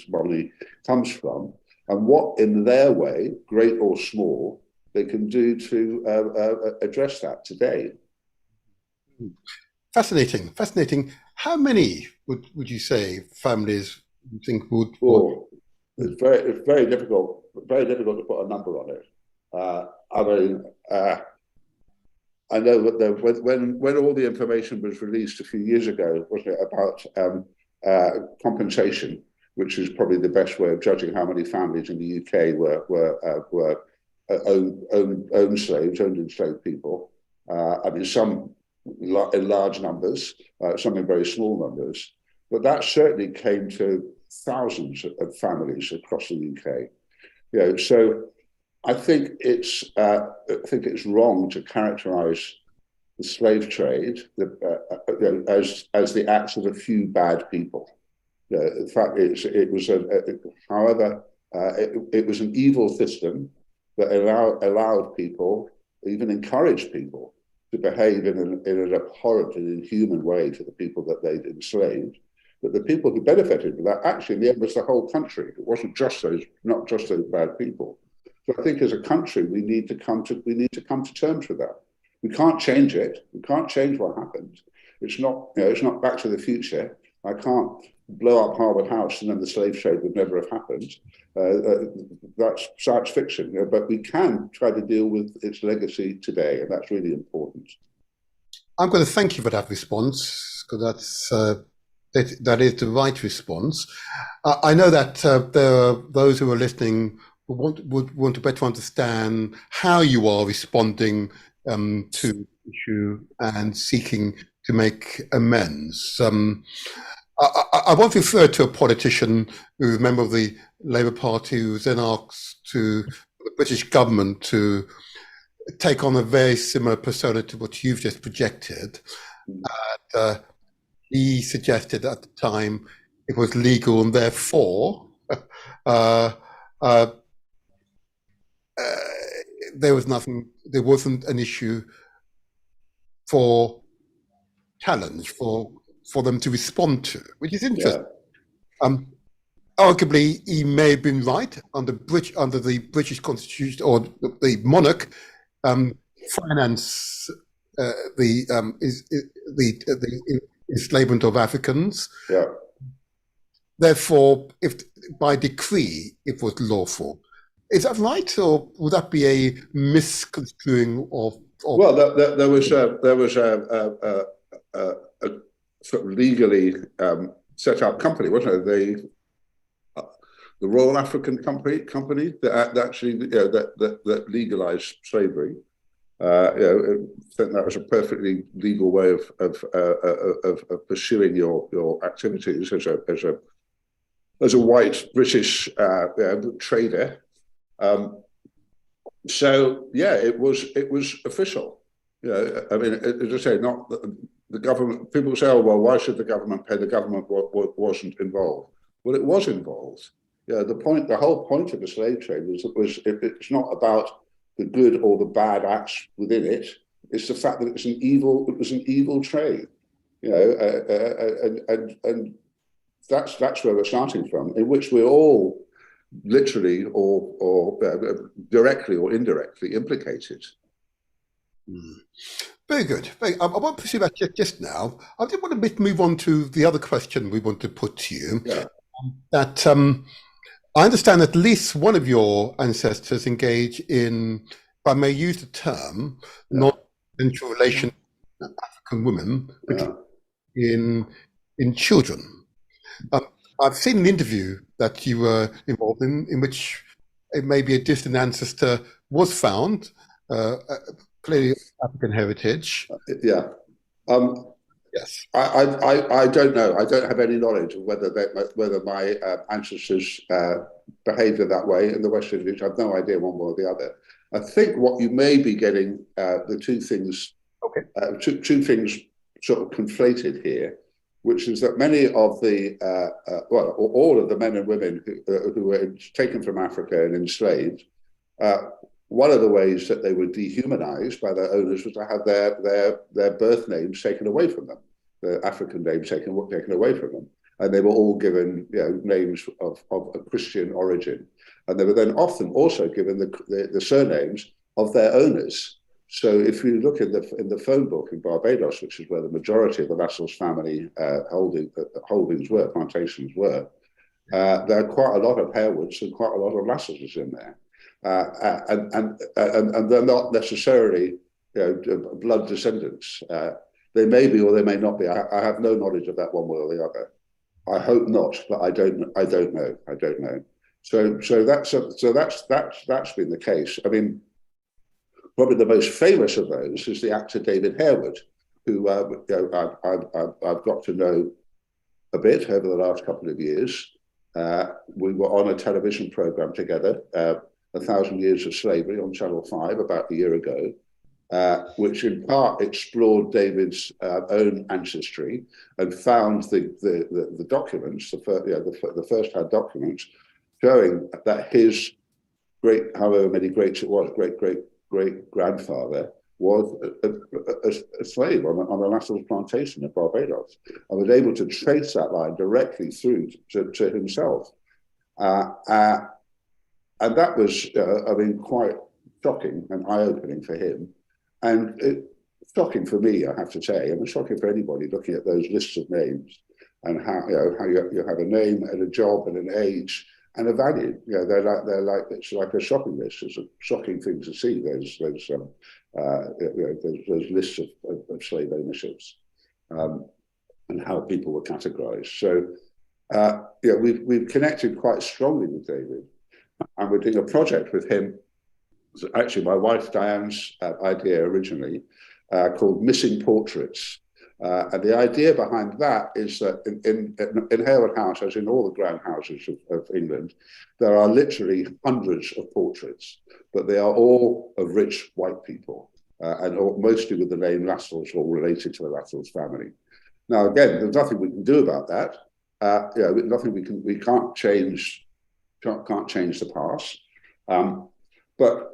money comes from, and what in their way, great or small, they can do to address that today. Fascinating. How many would you say families you think would? It's very difficult to put a number on it. I mean, I know that when all the information was released a few years ago, wasn't it, about compensation, which is probably the best way of judging how many families in the UK were owned slaves, owned enslaved people. I mean, some in large numbers, some in very small numbers, but that certainly came to thousands of families across the UK. You know, so I think it's wrong to characterise the slave trade as the acts of a few bad people. In fact, it was an evil system that allowed people, even encouraged people, to behave in an abhorrent and inhuman way to the people that they'd enslaved. But the people who benefited from that, actually, in the end, was the whole country. It wasn't just those, not just those bad people. So I think, as a country, we need to come to terms with that. We can't change it. We can't change what happened. It's not, it's not Back to the Future. I can't blow up Harvard House and then the slave trade would never have happened. That's science fiction, but we can try to deal with its legacy today, and that's really important. I'm going to thank you for that response, because that is the right response. I know that there are those who are listening who would want to better understand how you are responding to the issue and seeking to make amends. I want to refer to a politician who was a member of the Labour Party who was then asked to the British government to take on a very similar persona to what you've just projected. And he suggested at the time it was legal, and therefore there wasn't an issue for challenge for them to respond to, which is interesting. Yeah. Arguably, he may have been right under the British Constitution, or the monarch finance the enslavement of Africans. Yeah. Therefore, if by decree it was lawful, is that right, or would that be a misconstruing of? Well, there was a sort of legally set up company, wasn't it? The Royal African Company that actually that legalized slavery. I think that was a perfectly legal way of pursuing your activities as a white British trader. So yeah, it was official. I mean, as I say, not the government. People say, "Oh, well, why should the government pay?" The government wasn't involved. Well, it was involved. The whole point of the slave trade it's not about the good or the bad acts within it. It's the fact that it was an evil trade. And that's where we're starting from, in which we're all literally or directly or indirectly implicated. Very good. I won't pursue that just now. I did want to move on to the other question we want to put to you. Yeah. That I understand at least one of your ancestors engaged in, if I may use the term, non-consensual relation with African women in children. I've seen an interview that you were involved in which maybe a distant ancestor was found, clearly African heritage. Yeah. Yes. I don't know. I don't have any knowledge of whether my ancestors behaved in that way in the West Indies. I have no idea one way or the other. I think what you may be getting the two things sort of conflated here, which is that many of the all of the men and women who were taken from Africa and enslaved. One of the ways that they were dehumanized by their owners was to have their birth names taken away from them, the African names taken away from them. And they were all given names of a Christian origin. And they were then often also given the surnames of their owners. So if you look in the phone book in Barbados, which is where the majority of the Lascelles family holdings were, plantations were, there are quite a lot of Harewoods and quite a lot of Lascelles in there. And they're not necessarily blood descendants. They may be or they may not be. I have no knowledge of that one way or the other. I hope not, but I don't know. I don't know. So that's been the case. I mean, probably the most famous of those is the actor David Harewood, who I've got to know a bit over the last couple of years. We were on a television program together, 1,000 Years of Slavery on Channel 5 about a year ago, which in part explored David's own ancestry and found the documents, the first-hand documents, showing that his however many greats it was, great-grandfather was a slave on a Lascelles plantation in Barbados, and was able to trace that line directly through to himself. And that was, quite shocking and eye-opening for him. And shocking for me, I have to say, and it's shocking for anybody looking at those lists of names and how you have a name and a job and an age and a value. It's like a shopping list. It's a shocking thing to see. Those lists of slave ownerships and how people were categorized. So we've connected quite strongly with David, and we're doing a project with him. It's actually my wife Diane's idea originally, called Missing Portraits. And the idea behind that is that in Harewood House, as in all the grand houses of England, there are literally hundreds of portraits, but they are all of rich white people, and mostly with the name Lascelles or related to the Lascelles family. Now, again, there's nothing we can do about that. Nothing we can't change the past. But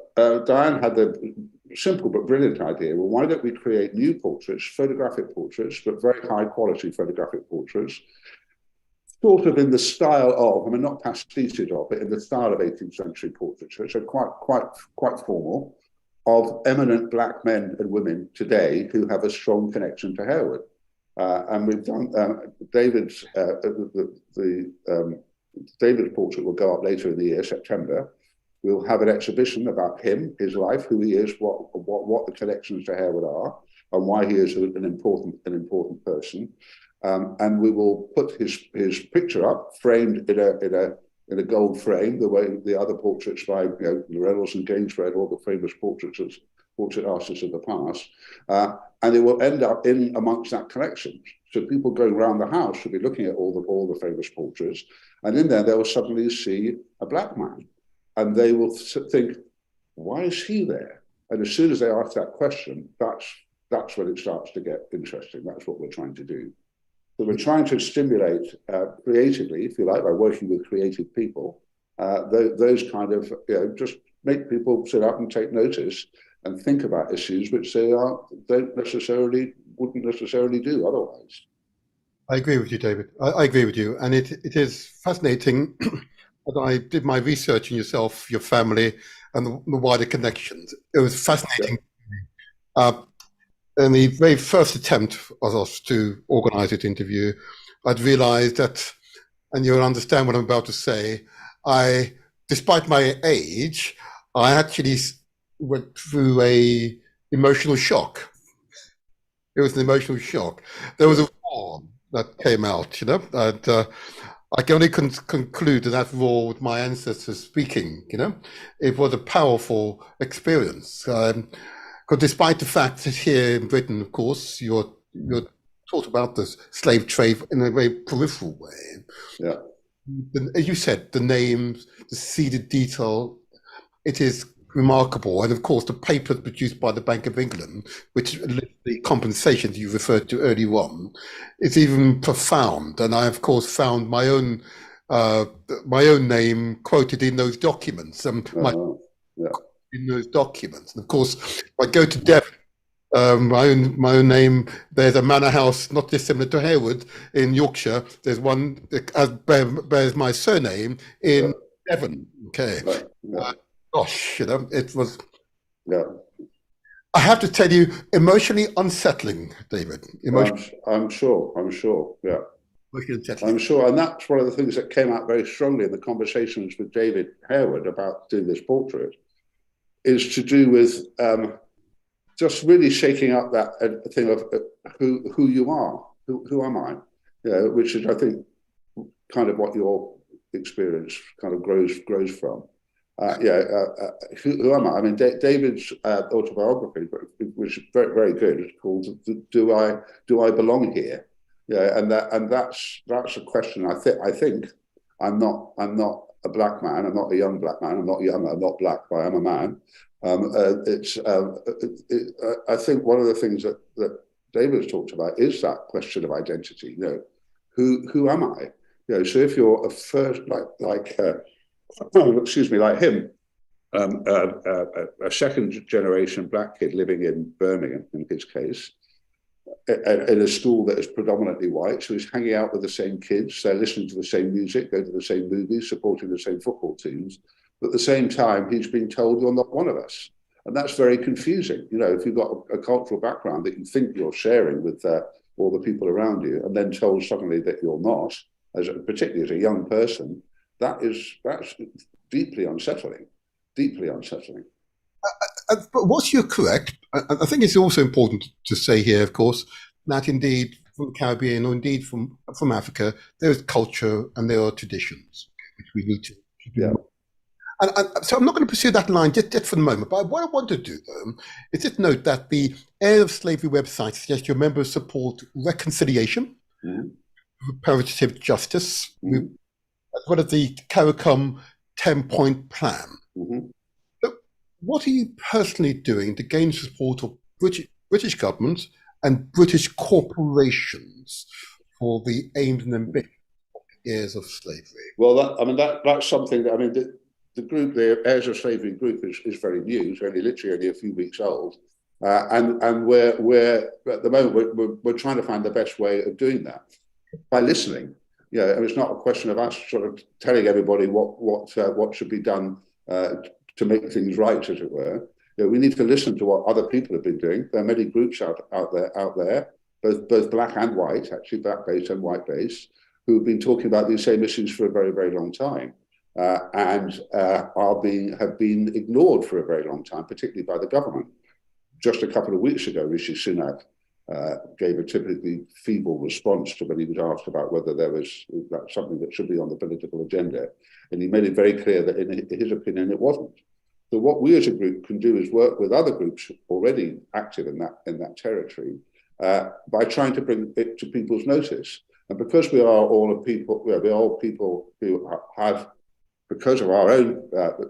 Diane had the simple but brilliant idea. Well, why don't we create new portraits, photographic portraits, but very high quality photographic portraits, sort of in the style of, not pastiches of, but in the style of 18th century portraiture, so quite formal, of eminent black men and women today who have a strong connection to Harewood. And we've done David's David's portrait will go up later in the year, September. We'll have an exhibition about him, his life, who he is, what the connections to Harewood are, and why he is an important person. And we will put his picture up, framed in a gold frame, the way the other portraits by Reynolds and Gainsborough, all the famous portrait artists of the past, and it will end up in amongst that collection. So people going around the house should be looking at all the famous portraits, and in there they will suddenly see a black man. And they will think, why is he there? And as soon as they ask that question, that's when it starts to get interesting. That's what we're trying to do. So we're trying to stimulate creatively, if you like, by working with creative people, those kind of, just make people sit up and take notice and think about issues which they wouldn't necessarily do otherwise. I agree with you, David. I agree with you. And it is fascinating. I did my research on yourself, your family, and the wider connections. It was fascinating. Yeah. In the very first attempt of us to organise this interview, I'd realised that, and you'll understand what I'm about to say, despite my age, I actually went through an emotional shock. It was an emotional shock. There was a war that came out, and I can only conclude that war with my ancestors speaking, It was a powerful experience. Because despite the fact that here in Britain, of course, you're taught about the slave trade in a very peripheral way. Yeah. As you said, the names, the seeded detail, it is remarkable. And of course, the papers produced by the Bank of England, which the compensation you referred to earlier on, is even profound. And I, of course, found my own name quoted in those documents. In those documents. And of course, if I go to Devon, my own name, there's a manor house not dissimilar to Harewood in Yorkshire. There's one that bears my surname in Devon. Okay. Gosh, it was. Yeah. I have to tell you, emotionally unsettling, David. I'm sure. Yeah. I'm sure, and that's one of the things that came out very strongly in the conversations with David Harewood about doing this portrait, is to do with just really shaking up that thing of who you are, who am I, which is, I think, kind of what your experience kind of grows from. Who am I? I mean, David's autobiography, which is very, very good, is called "Do I Belong Here?" Yeah, and that's a question. I think I'm not a black man. I'm not a young black man. I'm not young. I'm not black, but I am a man. I think one of the things that David has talked about is that question of identity. Who am I? So if you're a first, like him, a second generation black kid living in Birmingham, in his case, in a school that is predominantly white, so he's hanging out with the same kids, they're listening to the same music, going to the same movies, supporting the same football teams. But at the same time, he's being told you're not one of us. And that's very confusing. If you've got a cultural background that you think you're sharing with all the people around you, and then told suddenly that you're not, particularly as a young person, that's deeply unsettling, deeply unsettling. But whilst you're correct, I think it's also important to say here, of course, that indeed from the Caribbean or indeed from Africa, there is culture and there are traditions which we need to do. Yeah. And so I'm not going to pursue that line just for the moment. But what I want to do, though, is just note that the Heirs of Slavery website suggests your members support reconciliation, reparative justice, as well as the CARICOM 10-point plan. So what are you personally doing to gain support of British government and British corporations for the aims and ambitions of the Heirs of Slavery? Well, that's something that, the group, the Heirs of Slavery group, is very new. It's literally a few weeks old, and we're at the moment we're trying to find the best way of doing that by listening. And it's not a question of us sort of telling everybody what should be done to make things right, as it were. We need to listen to what other people have been doing. There are many groups out there, both black and white, actually black-based and white-based, who have been talking about these same issues for a very, very long time. And have been ignored for a very long time, particularly by the government. Just a couple of weeks ago, Rishi Sunak gave a typically feeble response to when he was asked about whether there was something that should be on the political agenda, and he made it very clear that in his opinion it wasn't. So what we as a group can do is work with other groups already active in that territory by trying to bring it to people's notice. And because we are all people who have, because of our own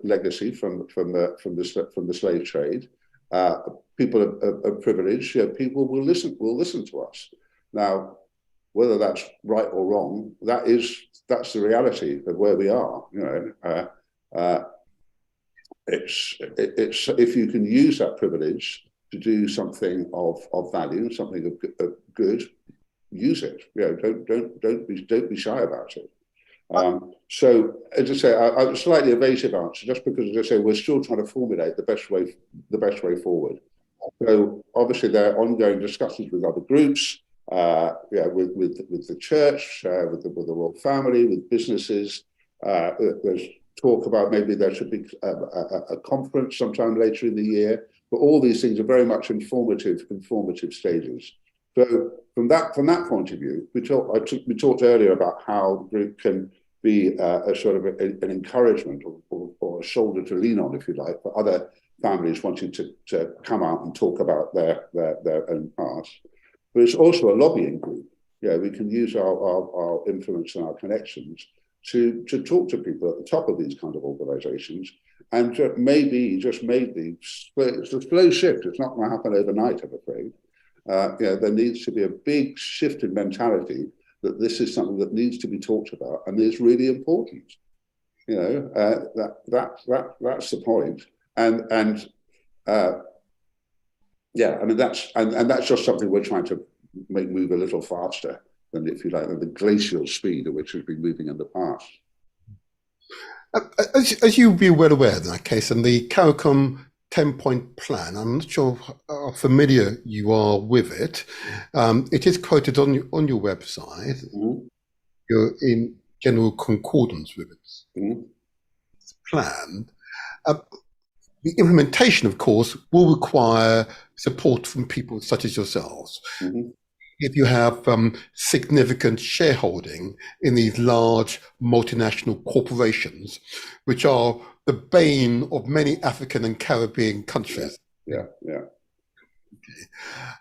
legacy from the slave trade, people of privilege, people will listen to us. Now, whether that's right or wrong, that's the reality of where we are. It's if you can use that privilege to do something of value, something of good, use it. Don't be shy about it. So, as I say, a slightly evasive answer, just because, as I say, we're still trying to formulate the best way forward. So, obviously, there are ongoing discussions with other groups, with the church, with the royal family, with businesses. There's talk about maybe there should be a conference sometime later in the year. But all these things are very much informative stages. So, from that point of view, we talked earlier about how the group can be a sort of an encouragement or a shoulder to lean on, if you like, for other families wanting to come out and talk about their own past. But it's also a lobbying group. We can use our influence and our connections to talk to people at the top of these kind of organisations, and just make it's a slow shift. It's not going to happen overnight, I'm afraid. There needs to be a big shift in mentality that this is something that needs to be talked about and is really important. That's the point. That's just something we're trying to make move a little faster than, if you like, the glacial speed at which it's been moving in the past. As you'll be well aware in that case, and the CARICOM 10-point plan, I'm not sure how familiar you are with it. It is quoted on your website. You're in general concordance with its plan. The implementation, of course, will require support from people such as yourselves. Mhm. If you have significant shareholding in these large multinational corporations, which are the bane of many African and Caribbean countries. Yeah.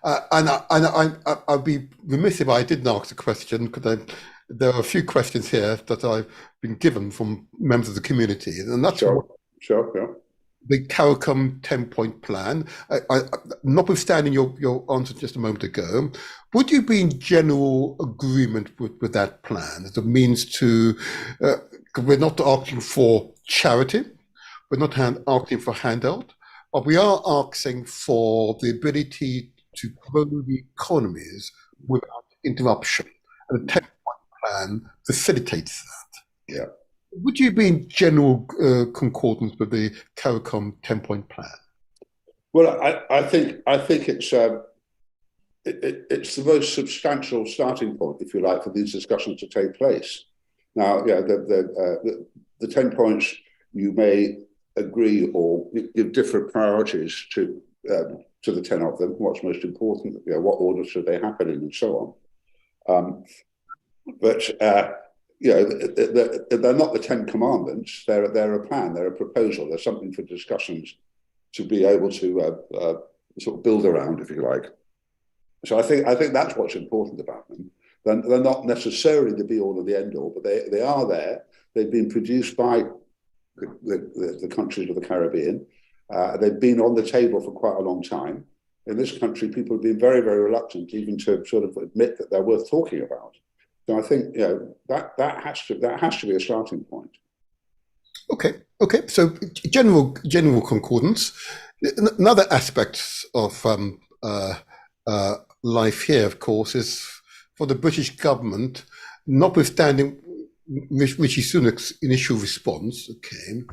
I'd be remiss if I didn't ask a question, because there are a few questions here that I've been given from members of the community, and that's Sure. the CARICOM 10-point plan. Notwithstanding your answer just a moment ago, would you be in general agreement with that plan as a means to, we're not asking for charity, we're not asking for handout, but we are asking for the ability to grow the economies without interruption. And the 10-point plan facilitates that. Yeah. Would you be in general concordance with the CARICOM 10-point plan? Well, I think it's the most substantial starting point, if you like, for these discussions to take place. Now, yeah, the 10 points, you may agree or give different priorities to the 10 of them. What's most important? What order should they happen in, and so on. They're not the 10 commandments. They're a plan. They're a proposal. They're something for discussions to be able to sort of build around, if you like. So I think that's what's important about them. They're not necessarily the be all and the end all, but they are there. They've been produced by the countries of the Caribbean. They've been on the table for quite a long time. In this country, people have been very, very reluctant even to sort of admit that they're worth talking about. So I think that has to be a starting point. Okay. So general concordance. Another aspect of life here, of course, is for the British government, notwithstanding Rishi Sunak's initial response. Okay,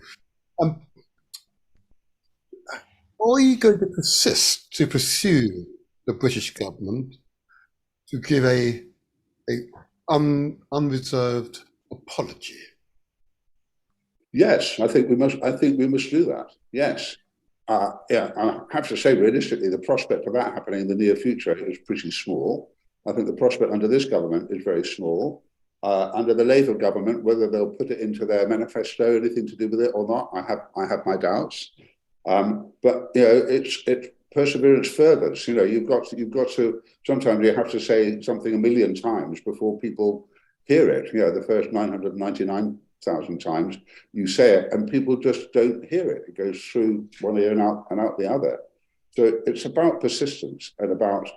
are you going to persist to pursue the British government to give a unreserved apology? Yes, I think we must do that. Yes. I have to say, realistically, the prospect of that happening in the near future is pretty small. I think the prospect under this government is very small. Under the Labour government, whether they'll put it into their manifesto, anything to do with it or not, I have my doubts. But it's perseverance furthers. You've got to, sometimes you have to say something 1,000,000 times before people hear it. The first 999,000 times you say it and people just don't hear it. It goes through one ear and out the other. So it's about persistence and about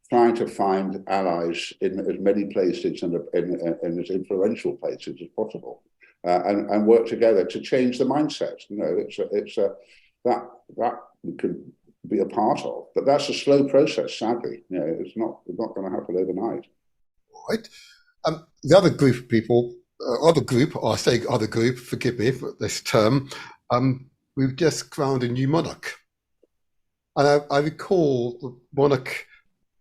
trying to find allies in as many places and in as influential places as possible, and work together to change the mindset. It's that we can be a part of, but that's a slow process. Sadly, it's not going to happen overnight. Right. The other group of people, other group, forgive me for this term, we've just crowned a new monarch. And I recall the monarch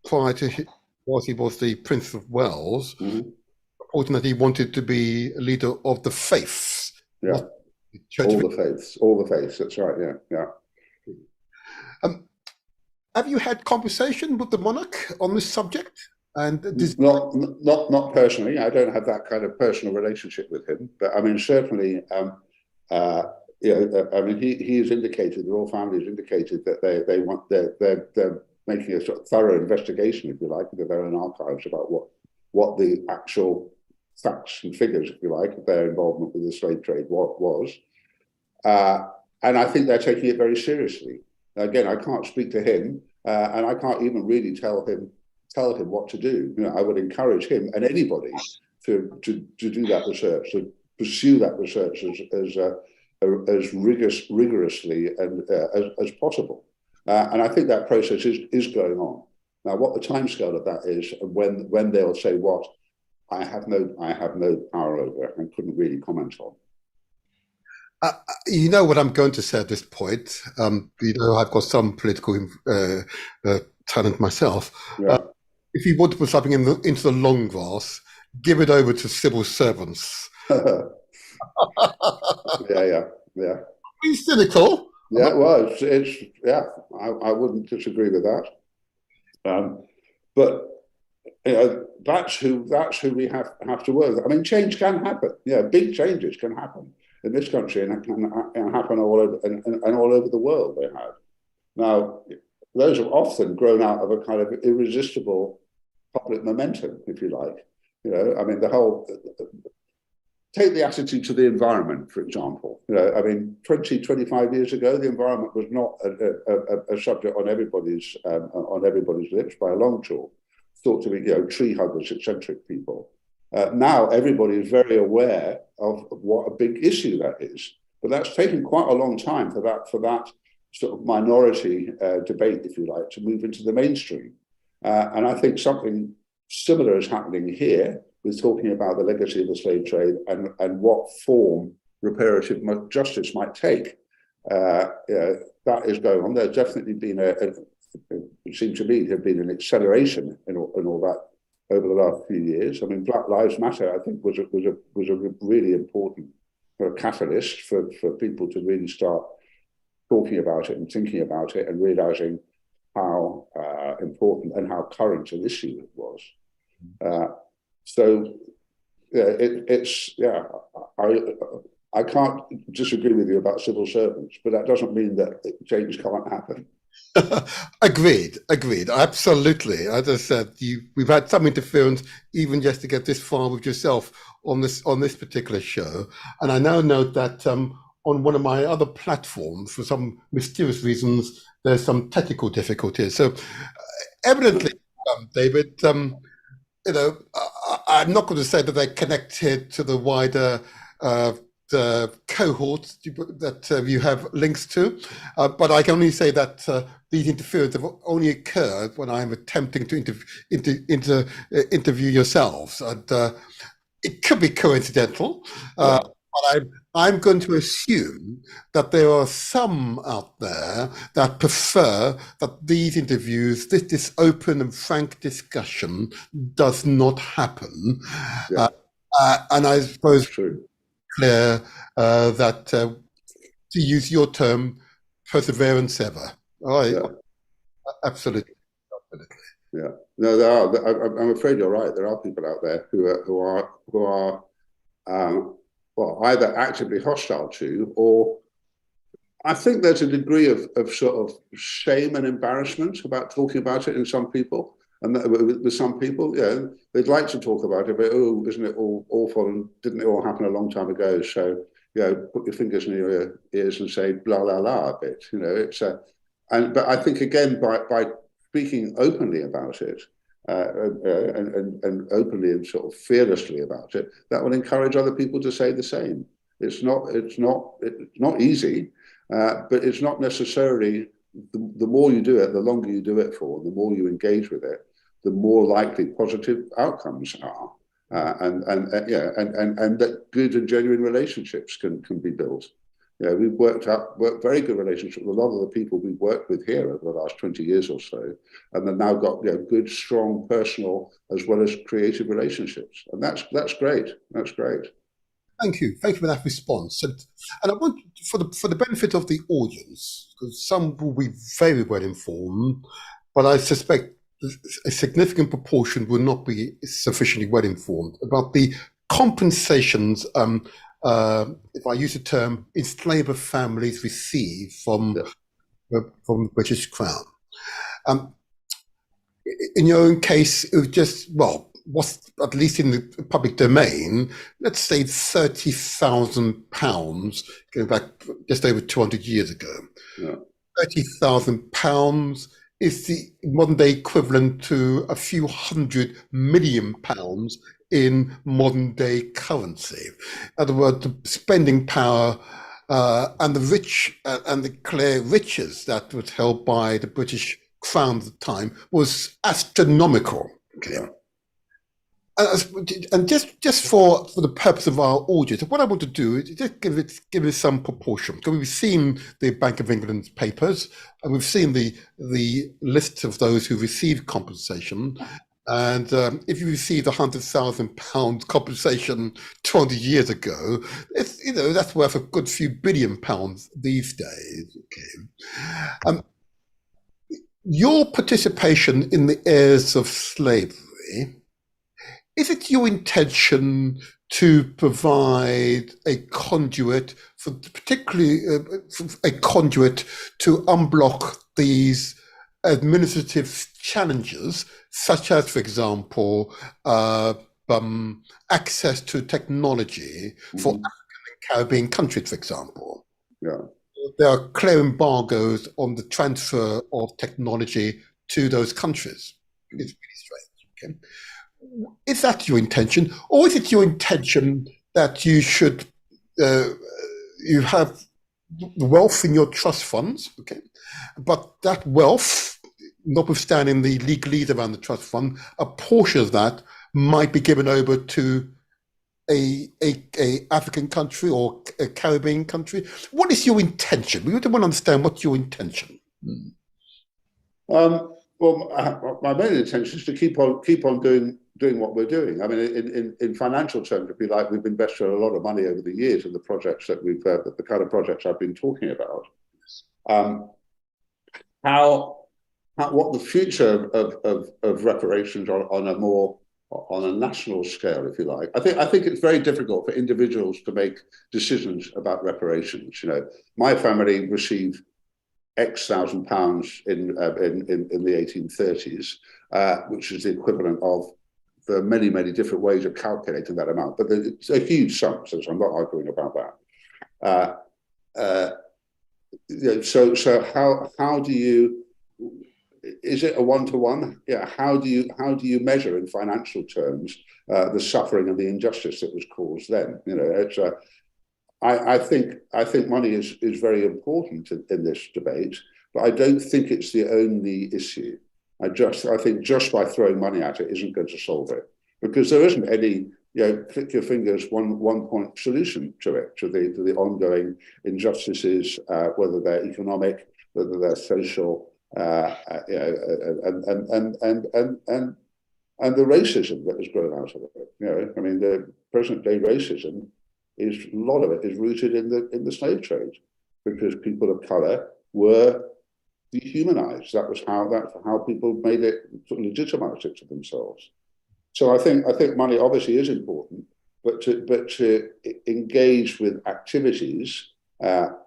prior to he was the Prince of Wales, reporting that he wanted to be a leader of the faiths. Yeah, all the faiths, that's right, yeah. Have you had conversation with the monarch on this subject? And not personally. I don't have that kind of personal relationship with him. But I mean, certainly, he has indicated, the royal family has indicated that they're making a sort of thorough investigation, if you like, into their own archives about what the actual facts and figures, if you like, of their involvement with the slave trade was. And I think they're taking it very seriously. Again, I can't speak to him, and I can't even really tell him what to do. I would encourage him and anybody to do that research, to pursue that research as rigorously and as possible. And I think that process is going on. Now, what the timescale of that is, and when they'll say what, I have no power over and couldn't really comment on. You know what I'm going to say at this point. I've got some political talent myself. Yeah. If you want to put something into the long grass, give it over to civil servants. Yeah. Be cynical, Yeah, well, it's yeah, I wouldn't disagree with that. But that's who we have to work with. I mean, change can happen. Yeah, big changes can happen in this country, and it can happen all over and all over the world. They have now. Those have often grown out of a kind of irresistible public momentum, if you like. I mean, the whole take the attitude to the environment, for example. I mean, 20, 25 years ago, the environment was not a subject on everybody's lips by a long chalk. Thought to be, tree huggers, eccentric people. Now everybody is very aware of what a big issue that is. But that's taken quite a long time for that sort of minority debate, if you like, to move into the mainstream. And I think something similar is happening here with talking about the legacy of the slave trade and what form reparative justice might take. That is going on. There's definitely been it seems to me, have been an acceleration in all that over the last few years. I mean, Black Lives Matter, I think, was a really important catalyst for people to really start talking about it and thinking about it and realizing how important and how current an issue it was. I can't disagree with you about civil servants, but that doesn't mean that change can't happen. Agreed, absolutely. As I said, we've had some interference even just to get this far with yourself on this particular show, and I now note that on one of my other platforms, for some mysterious reasons, there's some technical difficulties. So evidently, David, I'm not going to say that they're connected to the wider the cohorts that you have links to, but I can only say that these interferences have only occurred when I'm attempting to interview yourselves, and it could be coincidental. But I'm going to assume that there are some out there that prefer that these interviews, this open and frank discussion, does not happen. Yeah. And I suppose clear that, to use your term, perseverance ever. Absolutely. Yeah. No, there are. I'm afraid you're right. There are people out there who are well, either actively hostile to, or I think there's a degree of sort of shame and embarrassment about talking about it in some people. And with some people, they'd like to talk about it, but isn't it all awful? And didn't it all happen a long time ago? So, put your fingers in your ears and say blah blah blah a bit. But I think again by speaking openly about it and openly and sort of fearlessly about it, that will encourage other people to say the same. It's not easy, but it's not necessarily. The more you do it, the longer you do it for, the more you engage with it, the more likely positive outcomes are, and that good and genuine relationships can be built. We've worked very good relationships with a lot of the people we've worked with here over the last 20 years or so, and they've now got good, strong, personal as well as creative relationships, and that's great. That's great. Thank you for that response, and I want, for the benefit of the audience, because some will be very well informed, but I suspect a significant proportion will not be sufficiently well informed about the compensations, if I use the term, enslaver families receive from the British Crown. In your own case, it was just, what's at least in the public domain, let's say £30,000, going back just over 200 years ago. Yeah. £30,000 is the modern day equivalent to a few £100 million in modern day currency. In other words, the spending power and the rich and the clear riches that was held by the British Crown at the time was astronomical. Okay. And just for the purpose of our audience, what I want to do is just give it some proportion. Because we've seen the Bank of England's papers, and we've seen the list of those who received compensation, And if you received £100,000 compensation 20 years ago, it's, that's worth a good few billion pounds these days. Okay. Your participation in the heirs of slavery, is it your intention to provide a conduit for particularly a conduit to unblock these administrative challenges, such as, for example, access to technology for African and Caribbean countries, for example? Yeah. There are clear embargoes on the transfer of technology to those countries. It's really strange. Okay? Is that your intention, or is it your intention that you should you have the wealth in your trust funds, okay, but that wealth, notwithstanding the legalese around the trust fund, a portion of that might be given over to a African country or a Caribbean country? What is your intention? We want to understand what's your intention. Well, my main intention is to keep on doing what we're doing. I mean, in financial terms, if you like, we've invested a lot of money over the years in the projects that the kind of projects I've been talking about. What the future of reparations on a national scale, if you like. I think it's very difficult for individuals to make decisions about reparations. My family received X thousand pounds in the 1830s, which is the equivalent of the many different ways of calculating that amount. But it's a huge sum, so I'm not arguing about that. So how do you? Is it a one-to-one? Yeah. How do you measure in financial terms the suffering and the injustice that was caused then? It's I think money is very important in this debate, but I don't think it's the only issue. I think just by throwing money at it isn't going to solve it, because there isn't any click your fingers one point solution to it, to the ongoing injustices, whether they're economic, whether they're social. And the racism that has grown out of it. I mean, the present day racism a lot of it is rooted in the slave trade, because people of color were dehumanized. That's how people made it, legitimized it to themselves. So I think money obviously is important, but to engage with activities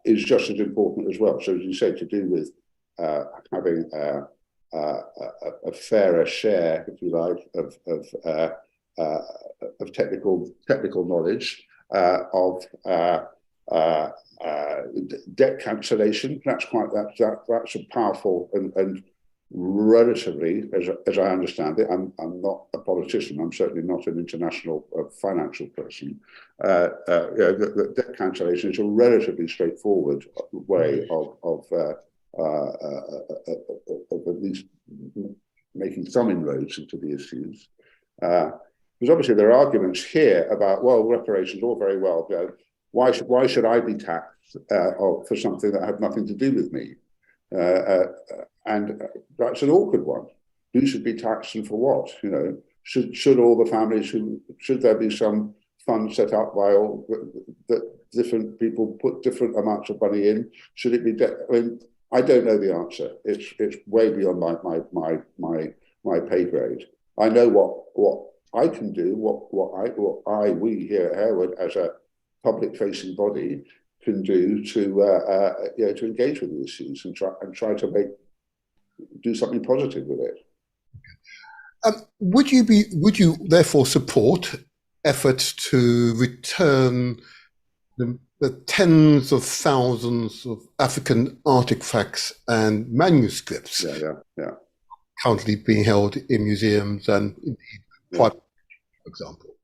is just as important as well. So as you say, to do with having a fairer share, if you like, of technical knowledge, of debt cancellation. That's a powerful and relatively, as I understand it, I'm not a politician. I'm certainly not an international financial person. The debt cancellation is a relatively straightforward way of at least making some inroads into the issues. Because obviously there are arguments here about, well, reparations, all very well. Why should I be taxed for something that had nothing to do with me? And that's an awkward one. Who should be taxed and for what? Should all the families should there be some fund set up by all that different people put different amounts of money in? Should it be I mean, I don't know the answer. It's way beyond my pay grade. I know what I can do, we here at Harewood as a public-facing body can do to engage with the issues and try to do something positive with it. Would you therefore support efforts to return the tens of thousands of African artifacts and manuscripts currently being held in museums and indeed private, for example?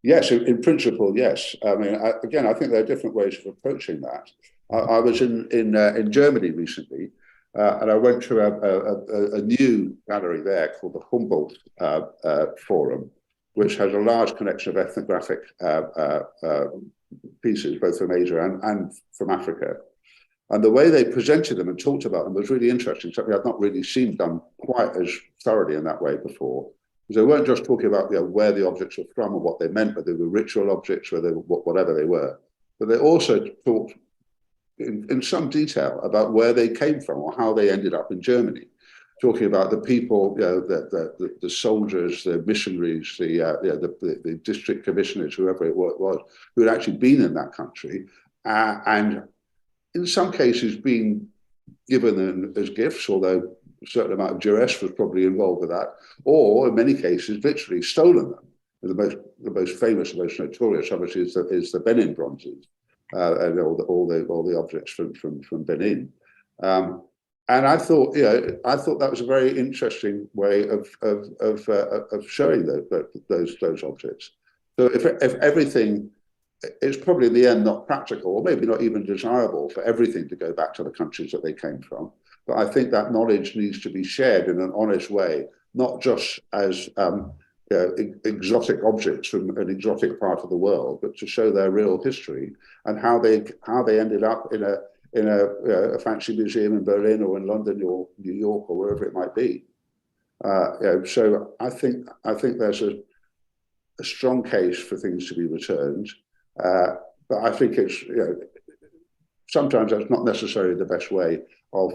Yes, in principle, yes. I mean, again, I think there are different ways of approaching that. I was in Germany recently, and I went to a new gallery there called the Humboldt Forum, which has a large collection of ethnographic pieces, both from Asia and from Africa. And the way they presented them and talked about them was really interesting, something I've not really seen done quite as thoroughly in that way before. Because they weren't just talking about where the objects were from and what they meant, whether they were ritual objects, whether whatever they were. But they also talked in some detail about where they came from or how they ended up in Germany. Talking about the people, the soldiers, the missionaries, the district commissioners, whoever it was, who had actually been in that country, and in some cases been given as gifts, although a certain amount of duress was probably involved with that, or in many cases literally stolen them. The most famous, the most notorious, obviously, is the Benin bronzes, and all the objects from Benin. And I thought that was a very interesting way of showing those objects. So if everything, it's probably in the end not practical, or maybe not even desirable for everything to go back to the countries that they came from. But I think that knowledge needs to be shared in an honest way, not just as exotic objects from an exotic part of the world, but to show their real history and how they ended up in a fancy museum in Berlin or in London or New York or wherever it might be. So I think there's a strong case for things to be returned, but I think it's sometimes that's not necessarily the best way of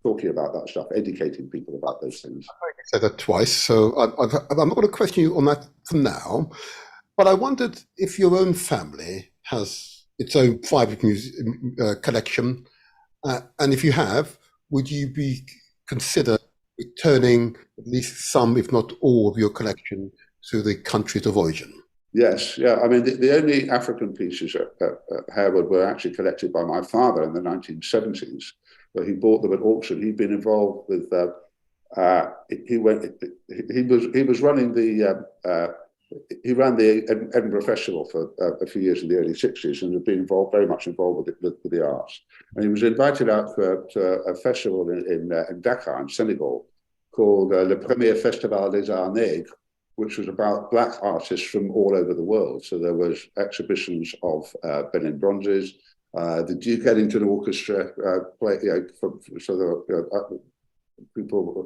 talking about that stuff, educating people about those things. I said that twice, so I'm not going to question you on that for now. But I wondered if your own family has its own private collection, and if you have, would you consider returning at least some, if not all, of your collection to the countries of origin? Yes, yeah. I mean, the only African pieces at Harewood were actually collected by my father in the 1970s, but he bought them at auction. He'd been involved with. He was running he ran the Edinburgh Festival for a few years in the early 60s and had been very much involved with the arts. And he was invited out to a festival in Dakar, in Senegal, called Le Premier Festival des Arts Nègres, which was about black artists from all over the world. So there was exhibitions of Benin bronzes, the Duke Ellington Orchestra, people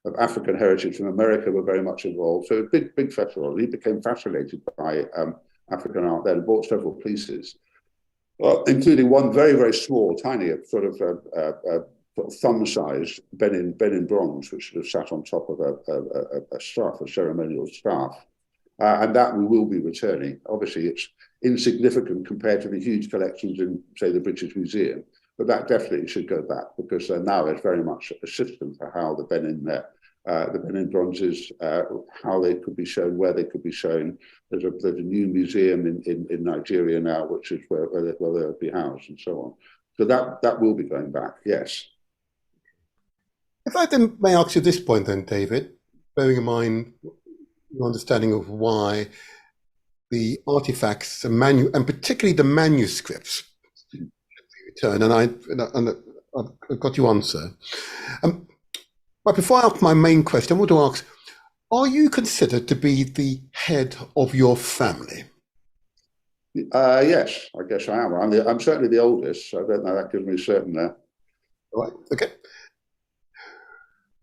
of African heritage from America were very much involved. So a big festival. He became fascinated by African art then and bought several pieces, including one very, very small, tiny, sort of thumb-sized Benin bronze, which sort of sat on top of a staff, a ceremonial staff. And that we will be returning. Obviously, it's insignificant compared to the huge collections in, say, the British Museum, but that definitely should go back because now it's very much a system for how the Benin bronzes, how they could be shown, where they could be shown. There's a new museum in Nigeria now, which is where they'll be housed and so on. So that will be going back, yes. If I then may ask you this point then, David, bearing in mind your understanding of why the artifacts and particularly the manuscripts should be returned, and I've got your answer. But before I ask my main question, I want to ask, are you considered to be the head of your family? Yes, I guess I am. I'm certainly the oldest, so I don't know, that gives me a certain... All right, okay.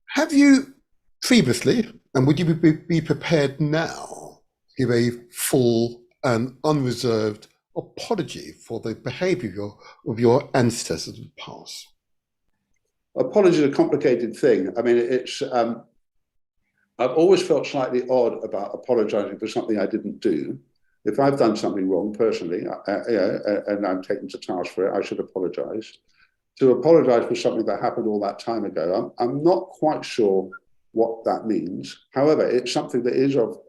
Have you previously, and would you be prepared now, to give a full and unreserved apology for the behaviour of your ancestors of the past? Apology is a complicated thing. I mean, it's... I've always felt slightly odd about apologising for something I didn't do. If I've done something wrong personally, and I'm taken to task for it, I should apologise. To apologise for something that happened all that time ago, I'm not quite sure what that means. However, it's something that is of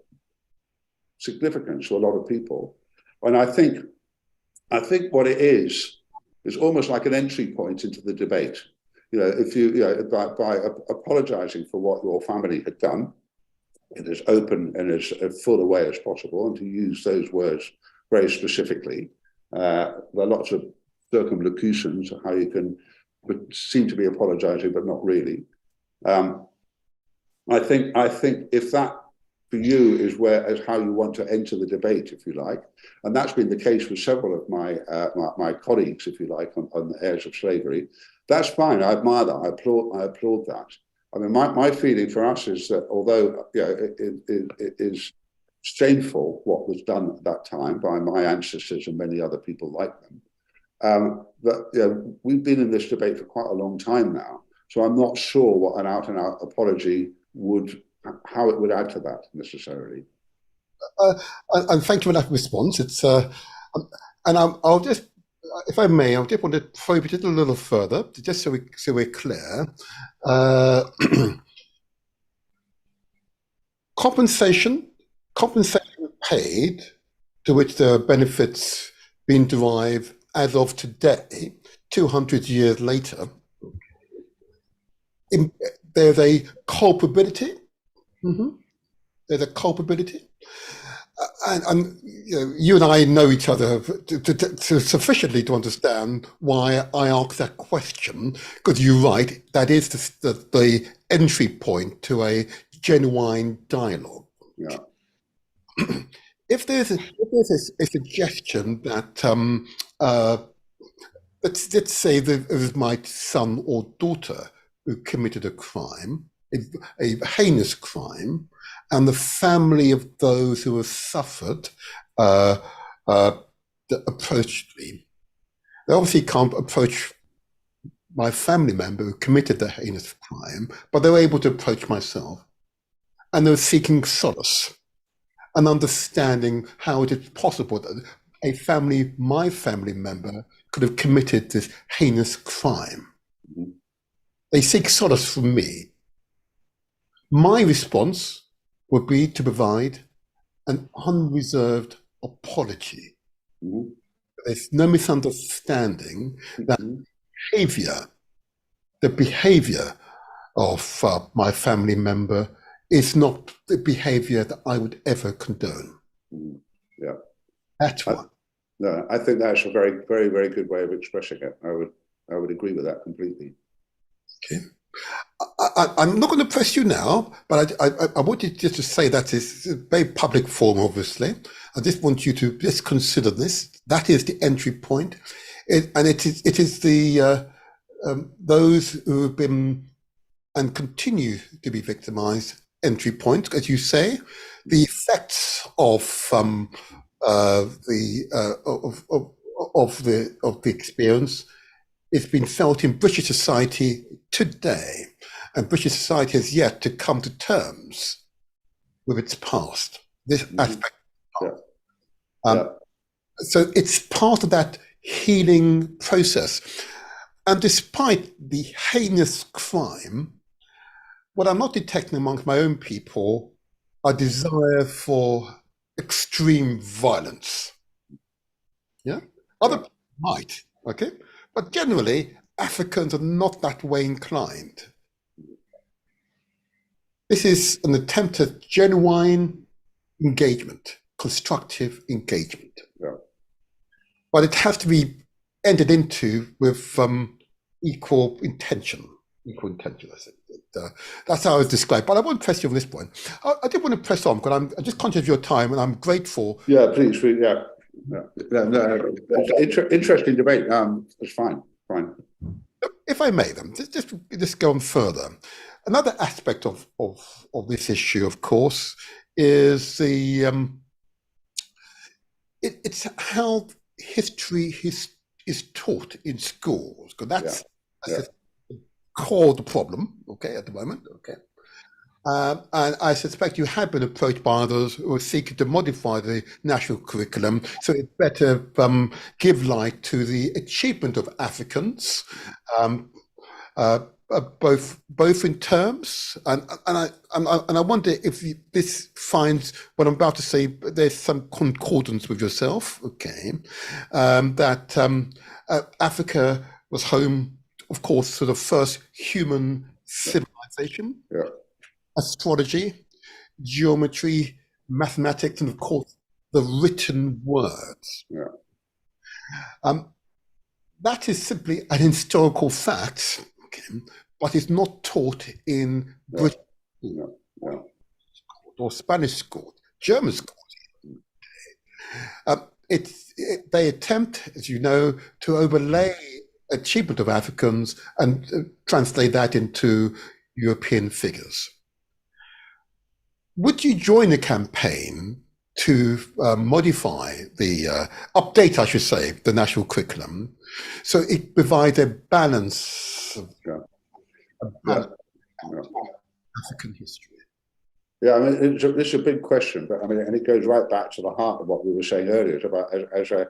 significance to a lot of people. And I think what it is almost like an entry point into the debate. You know, if by apologising for what your family had done in as open and as full a way as possible, and to use those words very specifically, there are lots of circumlocutions of how you can seem to be apologising, but not really. I think if that for you is how you want to enter the debate, if you like, and that's been the case with several of my colleagues, if you like, on the heirs of slavery. That's fine. I admire that. I applaud that. I mean, my feeling for us is that although it is shameful what was done at that time by my ancestors and many other people like them, but we've been in this debate for quite a long time now. So I'm not sure what an out-and-out apology how it would add to that necessarily. And thank you for that response. It's I'll just, if I may, I just want to probe it a little further, just so we're clear. Compensation paid to which there are benefits being derived as of today, 200 years later. There's a culpability. Mm-hmm. There's a culpability. And you and I know each other sufficiently to understand why I ask that question, because you're right, that is the entry point to a genuine dialogue. Yeah. If there's a suggestion that, let's say that it was my son or daughter who committed a crime, a heinous crime, and the family of those who have suffered approached me. They obviously can't approach my family member who committed the heinous crime, but they were able to approach myself. And they were seeking solace and understanding how it is possible that my family member could have committed this heinous crime. Mm-hmm. They seek solace from me. My response would be to provide an unreserved apology. Mm-hmm. There's no misunderstanding that the behavior of my family member is not the behavior that I would ever condone. Yeah. That's one. No, I think that's a very, very, very good way of expressing it. I would agree with that completely. Okay. I'm not going to press you now, but I want you just to say that it's a very public forum, obviously. I just want you to just consider this. That is the entry point. It is the those who have been and continue to be victimized entry point, as you say. The effects of the experience is being felt in British society today, and British society has yet to come to terms with its past. This aspect. So it's part of that healing process. And despite the heinous crime, what I'm not detecting amongst my own people are desire for extreme violence. Yeah, other people might, okay, but generally Africans are not that way inclined. This is an attempt at genuine engagement, constructive engagement. Yeah. But it has to be entered into with equal intention. Equal intention, I think. That's how it's described. But I won't press you on this point. I did want to press on, because I'm just conscious of your time, and I'm grateful. Yeah, please. Yeah. No, interesting debate. It's fine. If I may, then just go on further. Another aspect of this issue, of course, is the it's how history is taught in schools, because that's the core of the problem. Okay, at the moment. Okay. And I suspect you have been approached by others who are seeking to modify the national curriculum so it better give light to the achievement of Africans, both in terms and I wonder if this finds what I'm about to say. There's some concordance with yourself. Okay, that Africa was home, of course, to the first human civilization. Yeah. Astrology, geometry, mathematics, and of course the written words. Yeah. That is simply an historical fact, okay, but it's not taught in British school, or Spanish school, German school. They attempt, as you know, to overlay achievement of Africans and translate that into European figures. Would you join the campaign to modify update, I should say, the national curriculum so it provides a balance of African history? Yeah, I mean, it's a big question, but I mean, and it goes right back to the heart of what we were saying earlier about as a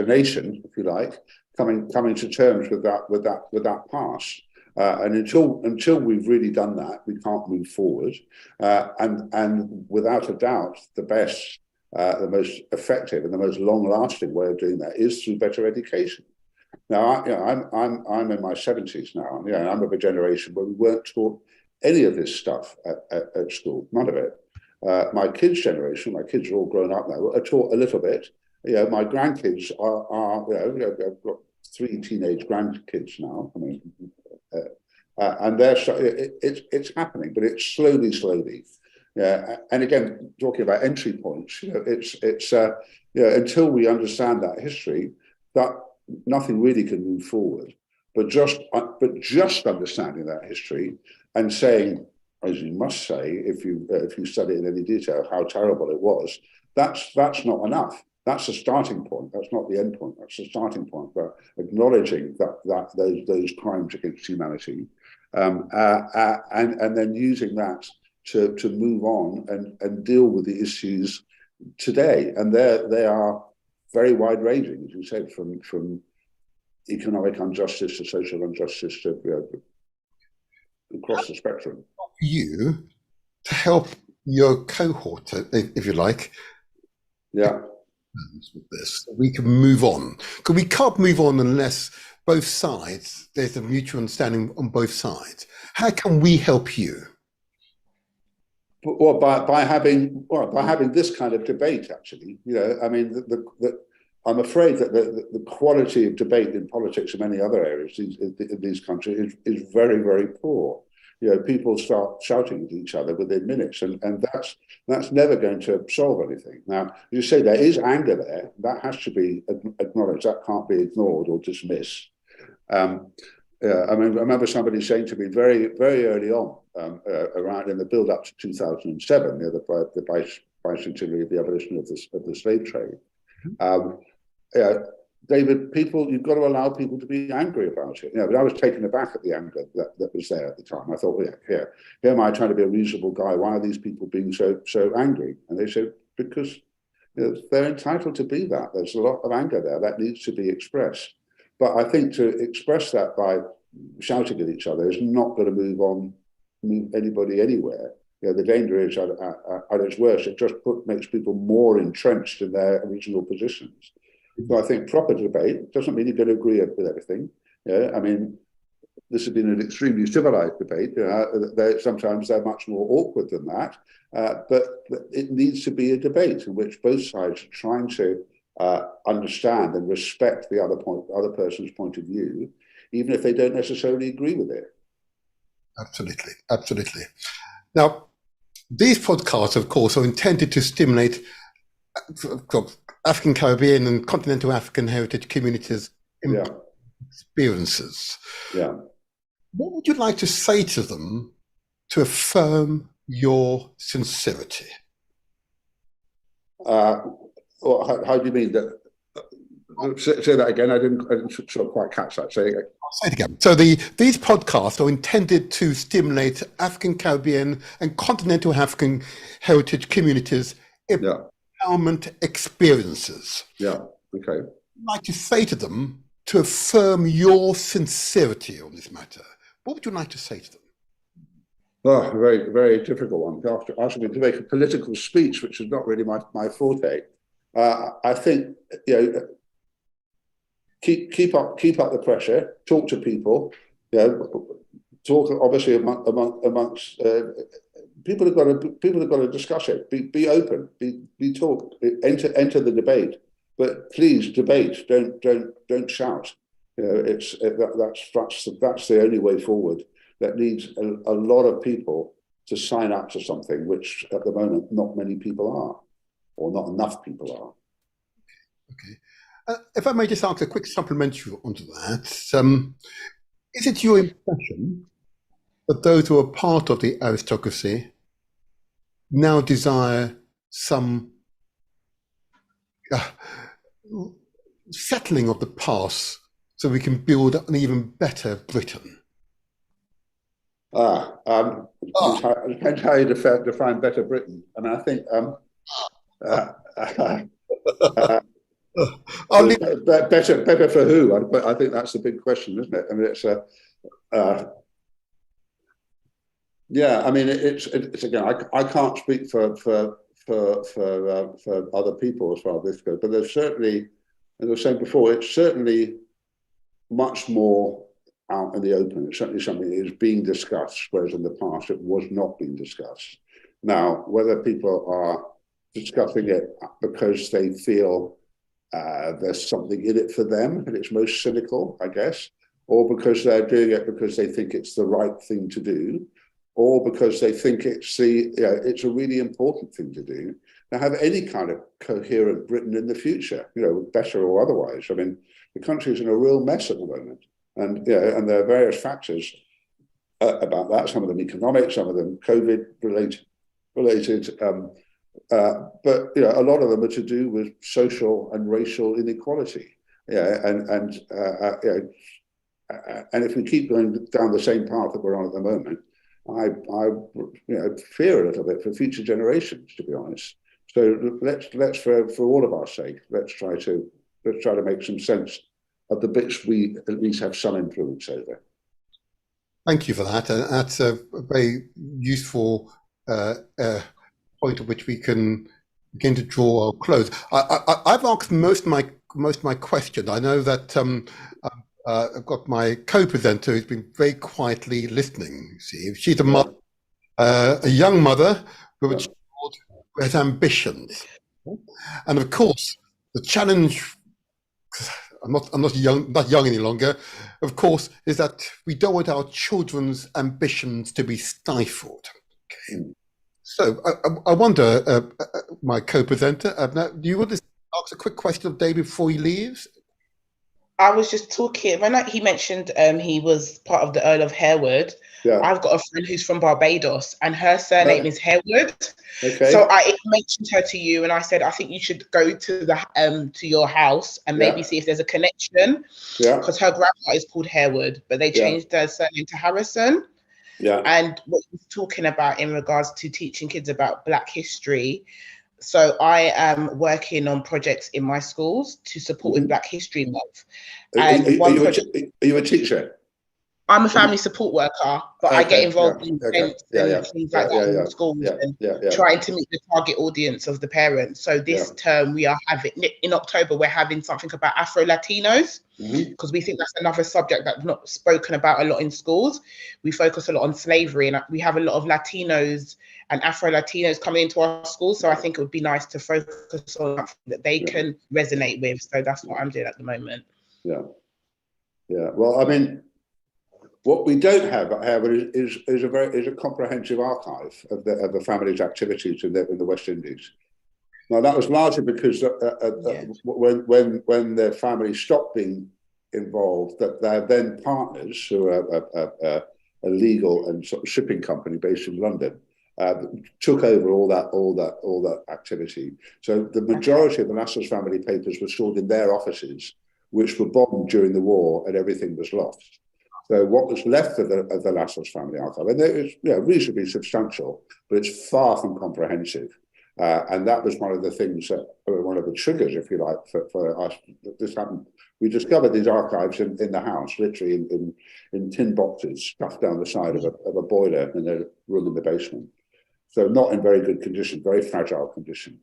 nation, if you like, coming to terms with that past. And until we've really done that, we can't move forward. And without a doubt, the best, the most effective, and the most long-lasting way of doing that is through better education. Now, I'm in my 70s now. I'm of a generation where we weren't taught any of this stuff at school, none of it. My kids' generation, my kids are all grown up now, are taught a little bit. My grandkids are I've got 3 teenage grandkids now. I mean, and it's happening, but it's slowly. And again, talking about entry points, it's until we understand that history, that nothing really can move forward. But just understanding that history and saying, as you must say, if you study in any detail how terrible it was, that's not enough. That's a starting point. That's not the end point. That's a starting point. But acknowledging that those crimes against humanity, and then using that to move on and deal with the issues today. And they are very wide ranging, as you said, from economic injustice to social injustice to across the spectrum. You to help your cohort, if you like. Yeah. With this, we can move on. Because we can't move on unless both sides, there's a mutual understanding on both sides. How can we help you? Well, by having this kind of debate, actually. I mean, I'm afraid that the quality of debate in politics in many other areas in these countries is very, very poor. People start shouting at each other within minutes, and that's never going to solve anything. Now, you say there is anger there. That has to be acknowledged. That can't be ignored or dismissed. I mean, I remember somebody saying to me very, very early on, around in the build-up to 2007, the bicentenary of the abolition of the slave trade. David, you've got to allow people to be angry about it. But I was taken aback at the anger that was there at the time. I thought, well, here am I trying to be a reasonable guy. Why are these people being so angry? And they said, because they're entitled to be that. There's a lot of anger there that needs to be expressed. But I think to express that by shouting at each other is not going to move anybody anywhere. The danger is at its worst, it just makes people more entrenched in their original positions. So I think proper debate doesn't mean you're going to agree with everything. I mean, this has been an extremely civilized debate. Sometimes they're much more awkward than that, but it needs to be a debate in which both sides are trying to understand and respect the other person's point of view, even if they don't necessarily agree with it. Absolutely. Now, these podcasts, of course, are intended to stimulate African Caribbean and continental African heritage communities' experiences. Yeah. What would you like to say to them to affirm your sincerity? Well, how do you mean that? Say that again. I didn't sort of quite catch that. Say it again. I'll say it again. So these podcasts are intended to stimulate African Caribbean and continental African heritage communities' empowerment experiences. Yeah. Okay. I'd like to say to them to affirm your sincerity on this matter. What would you like to say to them? Oh, a very, very difficult one. After asking me to make a political speech, which is not really my forte, I think keep up the pressure. Talk to people. Talk obviously amongst people have got to discuss it. Be open. Be talk. Enter the debate. But please debate. Don't shout. That's the only way forward. That needs a lot of people to sign up to something, which at the moment not many people are, or not enough people are. Okay. If I may just ask a quick supplementary onto that, is it your impression that those who are part of the aristocracy now desire some uh, settling of the past so we can build an even better Britain? It depends how you define better Britain. And I think I'll leave. better for who? I think that's the big question, isn't it? I mean, it's yeah. I mean, it's again. I can't speak for other people as far as this goes, but there's certainly, as I was saying before, it's certainly much more out in the open. It's certainly something that is being discussed, whereas in the past it was not being discussed. Now, whether people are discussing it because they feel there's something in it for them, and it's most cynical, I guess, or because they're doing it because they think it's the right thing to do, or because they think it's it's a really important thing to do, to have any kind of coherent Britain in the future, better or otherwise. I mean, the country's in a real mess at the moment, and and there are various factors about that. Some of them economic, some of them COVID related. But a lot of them are to do with social and racial inequality. And if we keep going down the same path that we're on at the moment, I fear a little bit for future generations, to be honest. So let's for all of our sake, let's try to make some sense of the bits we at least have some influence over. Thank you for that. That's a very useful point at which we can begin to draw our close. I've asked most of my questions. I know that I've got my co-presenter who's been very quietly listening. See, she's a mother, a young mother who has ambitions, and of course the challenge. I'm not young any longer. Of course, is that we don't want our children's ambitions to be stifled. Okay. So I wonder, my co-presenter, do you want to ask a quick question of Dave before he leaves? I was just talking, when he mentioned he was part of the Earl of Harewood. Yeah. I've got a friend who's from Barbados and her surname is Harewood. Okay. So I mentioned her to you and I said, I think you should go to your house and maybe see if there's a connection. Yeah. Because her grandma is called Harewood, but they changed their surname to Harrison. Yeah. And what he was talking about in regards to teaching kids about Black history. So I am working on projects in my schools to support with Black History Month. And are you a teacher? I'm a family support worker, but I get involved in events and things like that in schools and trying to meet the target audience of the parents. So this term we are having, in October, we're having something about Afro-Latinos, because we think that's another subject that's not spoken about a lot in schools. We focus a lot on slavery and we have a lot of Latinos and Afro-Latinos coming into our schools. So I think it would be nice to focus on something that they can resonate with. So that's what I'm doing at the moment. Yeah. Well, I mean, what we don't have, however, is a comprehensive archive of the family's activities in the West Indies. Now that was largely because when their family stopped being involved, that their then partners, who are a legal and sort of shipping company based in London, took over all that activity. So the majority of the Lascelles family papers were stored in their offices, which were bombed during the war, and everything was lost. So what was left of the Lascelles family archive, and it was reasonably substantial, but it's far from comprehensive. And that was one of the things one of the triggers, if you like, for us. This happened. We discovered these archives in the house, literally in tin boxes stuffed down the side of a boiler in a room in the basement. So not in very good condition, very fragile condition.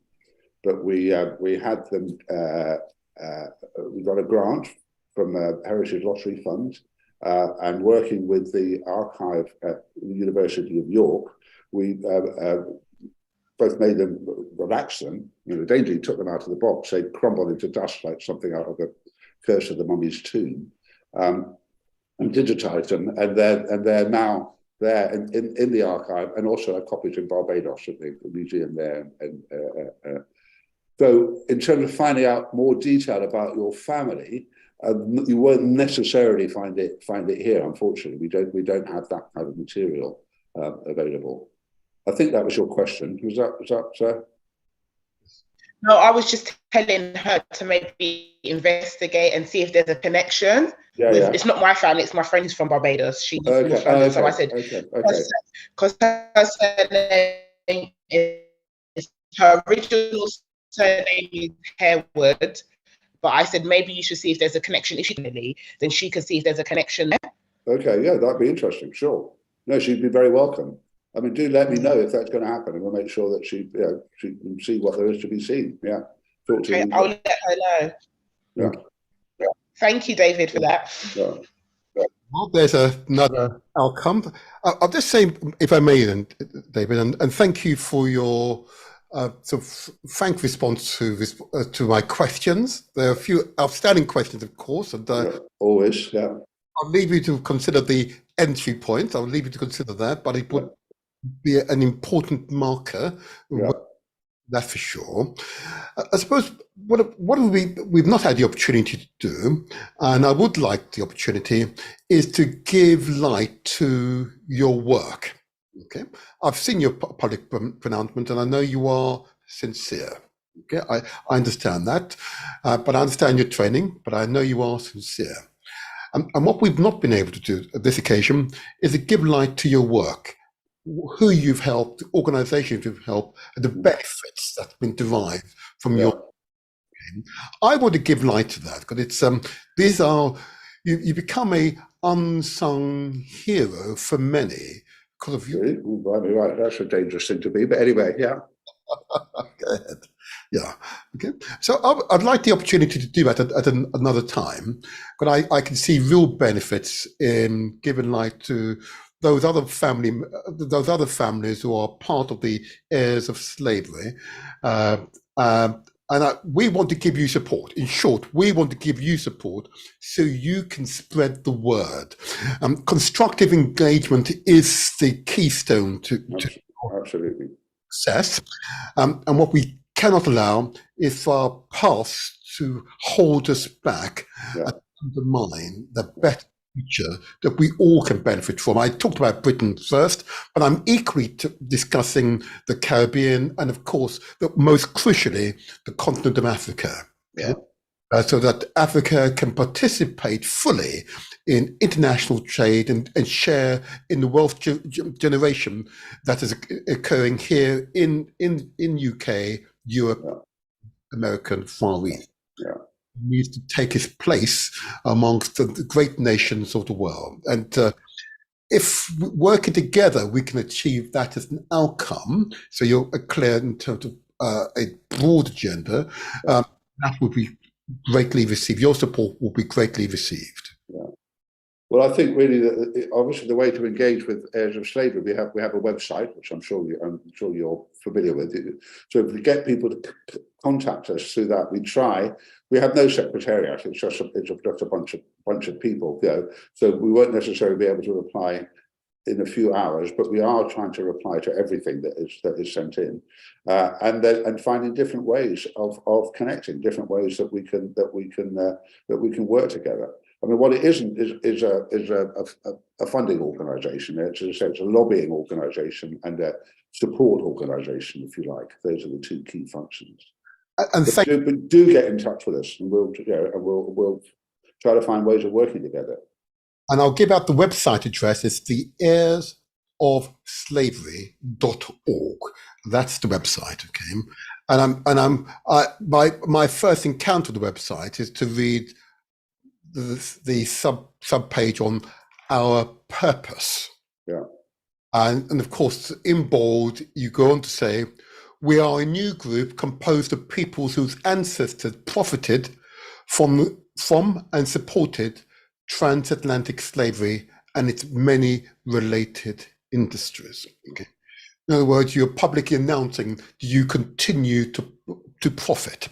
But we had them. We got a grant from Heritage Lottery Fund. And working with the archive at the University of York, we both made them, relax them. The danger took them out of the box. They crumbled into dust like something out of the Curse of the Mummy's Tomb, and digitized them. And they're now there in the archive, and also a copies in Barbados at the museum there. And So in terms of finding out more detail about your family, you won't necessarily find it here. Unfortunately, we don't have that kind of material available. I think that was your question. Was that? No, I was just telling her to maybe investigate and see if there's a connection. It's not my family, it's my friend who's from Barbados. She's from North London. So I said, because her surname is, her original surname is Harewood, but I said maybe you should see if there's a connection. If then she could see if there's a connection there. Okay, yeah, that'd be interesting. Sure. No, she'd be very welcome. I mean, do let me know if that's going to happen, and we'll make sure that she can see what there is to be seen. Yeah. Okay, I'll let her know. Yeah. Thank you, David, for that. Yeah. Well, there's another outcome. I'll just say, if I may, then, David, and thank you for your sort of frank response to my questions. There are a few outstanding questions, of course, and always, yeah. I'll leave you to consider the entry point. I'll leave you to consider that, but it would be an important marker. Yeah. That's for sure. I suppose what we've not had the opportunity to do, and I would like the opportunity, is to give light to your work. Okay, I've seen your public pronouncement, and I know you are sincere. Okay, I understand that, but I understand your training, but I know you are sincere. And what we've not been able to do at this occasion is to give light to your work, who you've helped, organizations you've helped, and the benefits that have been derived from your. I want to give light to that because it's these are you become a unsung hero for many because of you. Right, that's a dangerous thing to be, but anyway, yeah. Go ahead. Yeah. Okay. So I'd like the opportunity to do that at another time, but I can see real benefits in giving light to those other families who are part of the heirs of slavery, and we want to give you support. In short, we want to give you support so you can spread the word. Constructive engagement is the keystone to absolutely success, and what we cannot allow is for our past to hold us back and undermine the better future that we all can benefit from. I talked about Britain first, but I'm equally discussing the Caribbean and, of course, most crucially, the continent of Africa. Yeah. So that Africa can participate fully in international trade and share in the wealth generation that is occurring here in UK, Europe, America, and Far East. Yeah. Needs to take its place amongst the great nations of the world. And if working together, we can achieve that as an outcome, so you're clear in terms of a broad agenda, that would be greatly received. Your support will be greatly received. Yeah. Well, I think really that obviously the way to engage with heirs of slavery, we have a website, which I'm sure you're familiar with. So if we get people to contact us through that, we have no secretariat. It's just a bunch of people, So we won't necessarily be able to reply in a few hours, but we are trying to reply to everything that is sent in, and finding different ways of connecting, different ways that we can work together. I mean, what it isn't is a funding organisation. It's a lobbying organisation and a support organisation, if you like. Those are the two key functions. But do get in touch with us, and we'll try to find ways of working together. And I'll give out the website address. It's the heirsofslavery.org. That's the website, okay? And my first encounter with the website is to read the sub page on our purpose. Yeah. And of course, in bold, you go on to say, we are a new group composed of peoples whose ancestors profited from and supported transatlantic slavery and its many related industries. Okay. In other words, you're publicly announcing you continue to profit,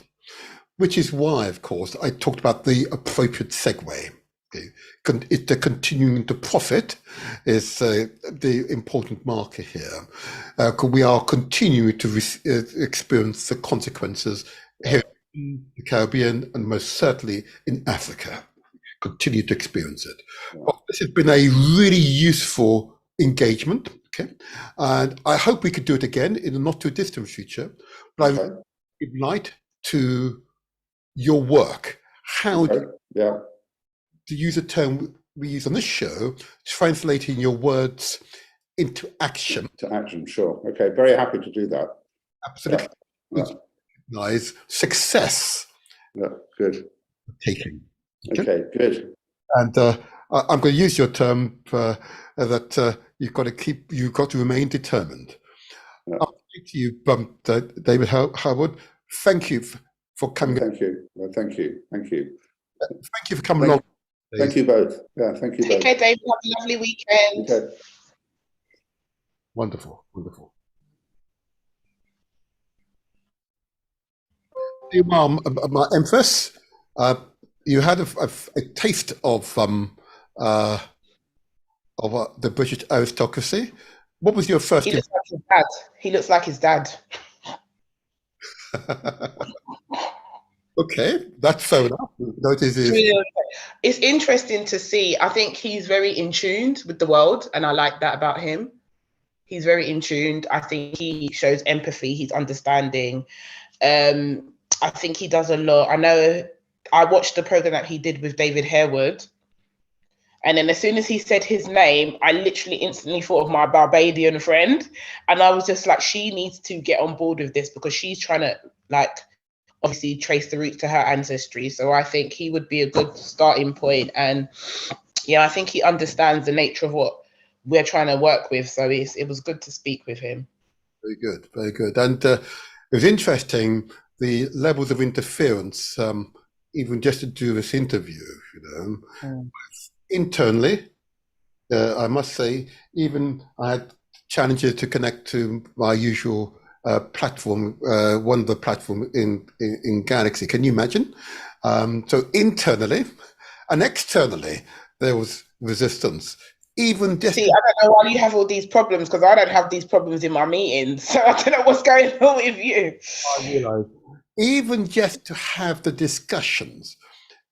which is why, of course, I talked about the appropriate segue. Okay. The continuing to profit is the important marker here. We are continuing to experience the consequences here in the Caribbean, and most certainly in Africa. Continue to experience it. Yeah. Well, this has been a really useful engagement, okay? And I hope we could do it again in a not too distant future. But I would like to your work, how Yeah. to use a term we use on this show, translating your words into action. To action, sure. Okay, very happy to do that. Absolutely. Yeah. Recognize success. Yeah, good. Taking. Okay, good. And I'm going to use your term that you've got to remain determined. Yeah. I'll speak to you, David Howard. Thank you for coming. Thank you. Thank you. Thank you. Thank you for coming along. Thank you both. Yeah, thank you both. Okay, David, have a lovely weekend. Okay. Wonderful, wonderful. Meanwhile, my Empress, you had a taste of the British aristocracy. What was your first? He looks like his dad. He looks like his dad. Okay, that's fair enough. It's interesting to see. I think he's very in tune with the world, and I like that about him. He's very in tune. I think he shows empathy. He's understanding. I think he does a lot. I know I watched the program that he did with David Harewood, and then as soon as he said his name, I literally instantly thought of my Barbadian friend, and I was just like, she needs to get on board with this because she's trying to obviously trace the roots to her ancestry. So I think he would be a good starting point. And yeah, I think he understands the nature of what we're trying to work with. So it was good to speak with him. Very good, very good. And it was interesting, the levels of interference, even just to do this interview, internally, I must say, even I had challenges to connect to my usual platform, one of the platforms in Galaxy. Can you imagine? So internally and externally, there was resistance. Even just see, I don't know why you have all these problems, because I don't have these problems in my meetings. So I don't know what's going on with you. I realize, even just to have the discussions,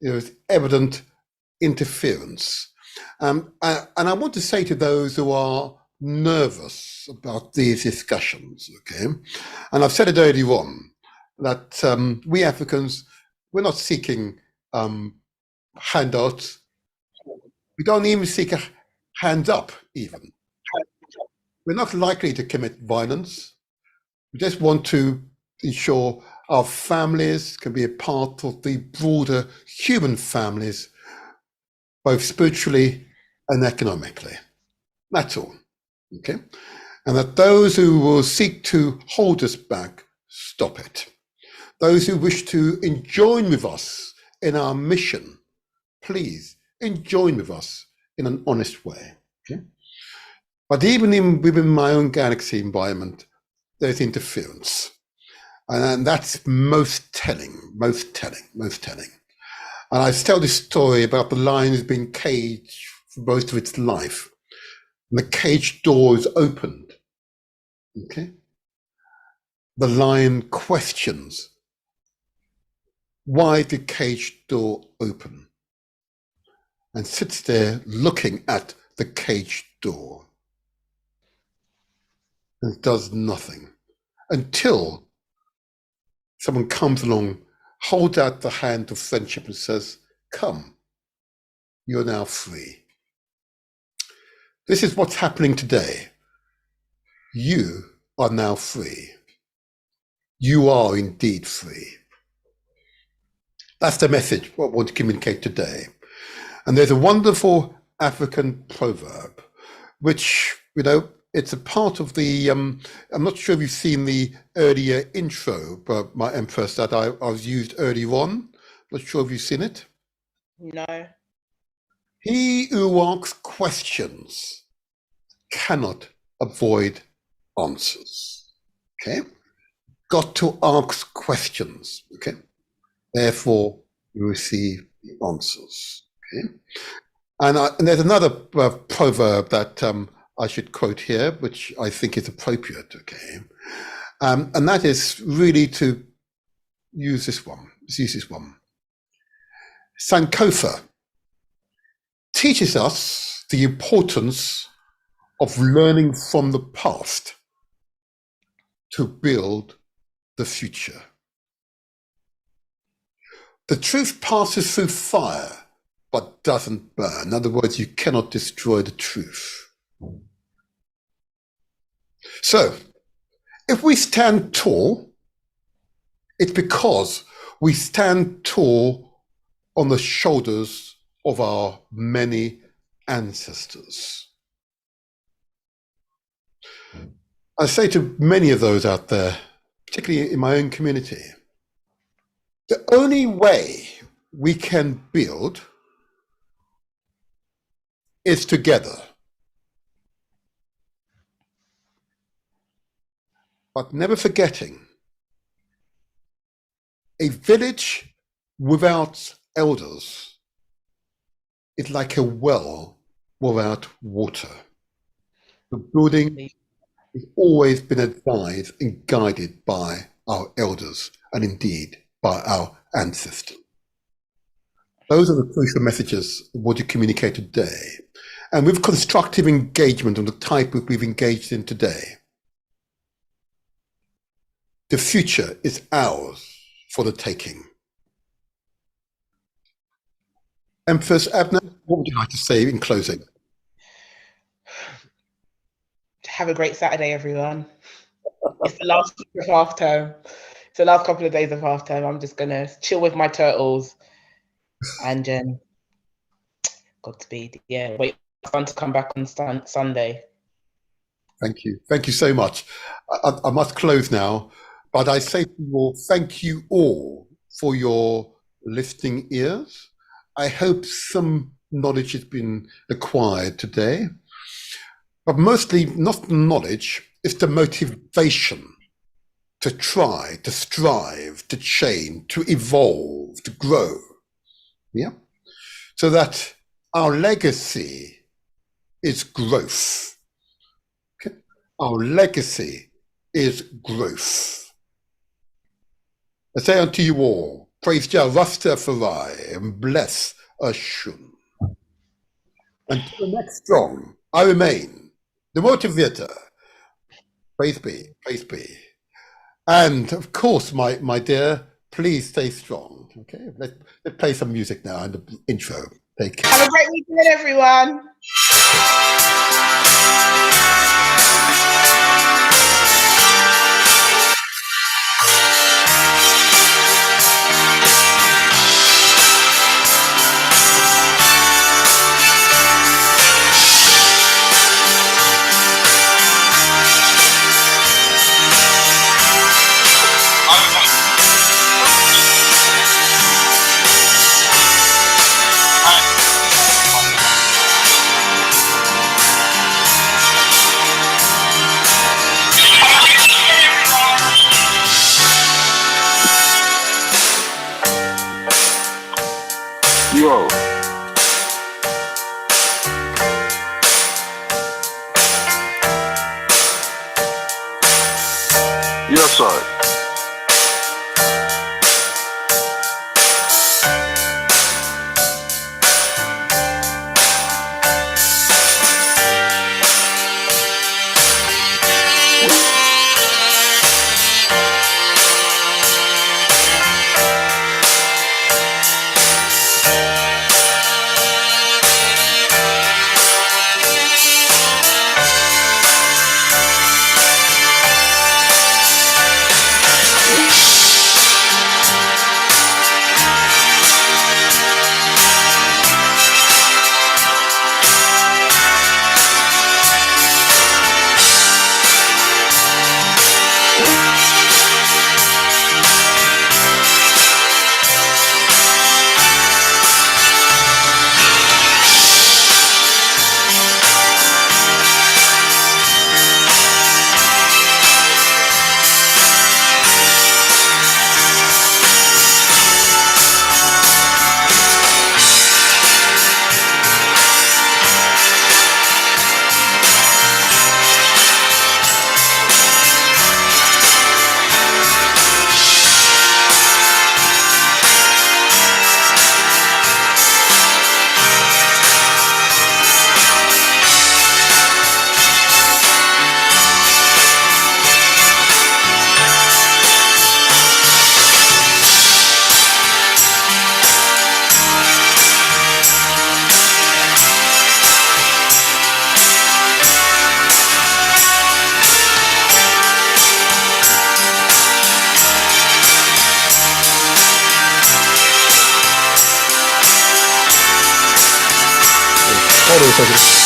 there was evident interference. And I want to say to those who are nervous about these discussions, okay, and I've said it earlier on, that we Africans, we're not seeking handouts. We don't even seek a hands up even. We're not likely to commit violence. We just want to ensure our families can be a part of the broader human families, both spiritually and economically. That's all. Okay, and that those who will seek to hold us back, stop it. Those who wish to join with us in our mission, please join with us in an honest way. Okay, but even within my own Galaxy environment, there's interference, and that's most telling. And I tell this story about the lion who's been caged for most of its life. And the cage door is opened, okay? The lion questions, why the cage door open? And sits there looking at the cage door and does nothing until someone comes along, holds out the hand of friendship and says, come, you're now free. This is what's happening today. You are now free. You are indeed free. That's the message what I want to communicate today. And there's a wonderful African proverb, which, it's a part of the, I'm not sure if you've seen the earlier intro, but my Empress, that I was used earlier on. Not sure if you've seen it. No. He who asks questions cannot avoid answers. Okay? Got to ask questions. Okay? Therefore, you receive the answers. Okay? And there's another proverb that I should quote here, which I think is appropriate. Okay? And that is really to use this one. Let's use this one. Sankofa teaches us the importance of learning from the past to build the future. The truth passes through fire, but doesn't burn. In other words, you cannot destroy the truth. So, if we stand tall, it's because we stand tall on the shoulders of our many ancestors. I say to many of those out there, particularly in my own community, the only way we can build is together. But never forgetting, a village without elders is like a well without water. The building has always been advised and guided by our elders and indeed by our ancestors. Those are the crucial messages of what you communicate today. And with constructive engagement of the type we've engaged in today, the future is ours for the taking. Empress Abner, what would you like to say in closing? Have a great Saturday, everyone. It's the last week of half term. It's the last couple of days of half term. I'm just gonna chill with my turtles and Godspeed. Yeah, wait for fun to come back on Sunday. Thank you. Thank you so much. I must close now, but I say to you all, thank you all for your listening ears. I hope some knowledge has been acquired today, but mostly not the knowledge, it's the motivation to try, to strive, to change, to evolve, to grow. Yeah? So that our legacy is growth. Okay? Our legacy is growth. I say unto you all, praise Jah Rastafari and bless Ashun. Until the next strong, I remain the motivator. Praise be, praise be. And of course, my dear, please stay strong. Okay, let's play some music now and the intro. Take care. Have a great weekend, everyone. Yo. Yes, sir. Hold on a second.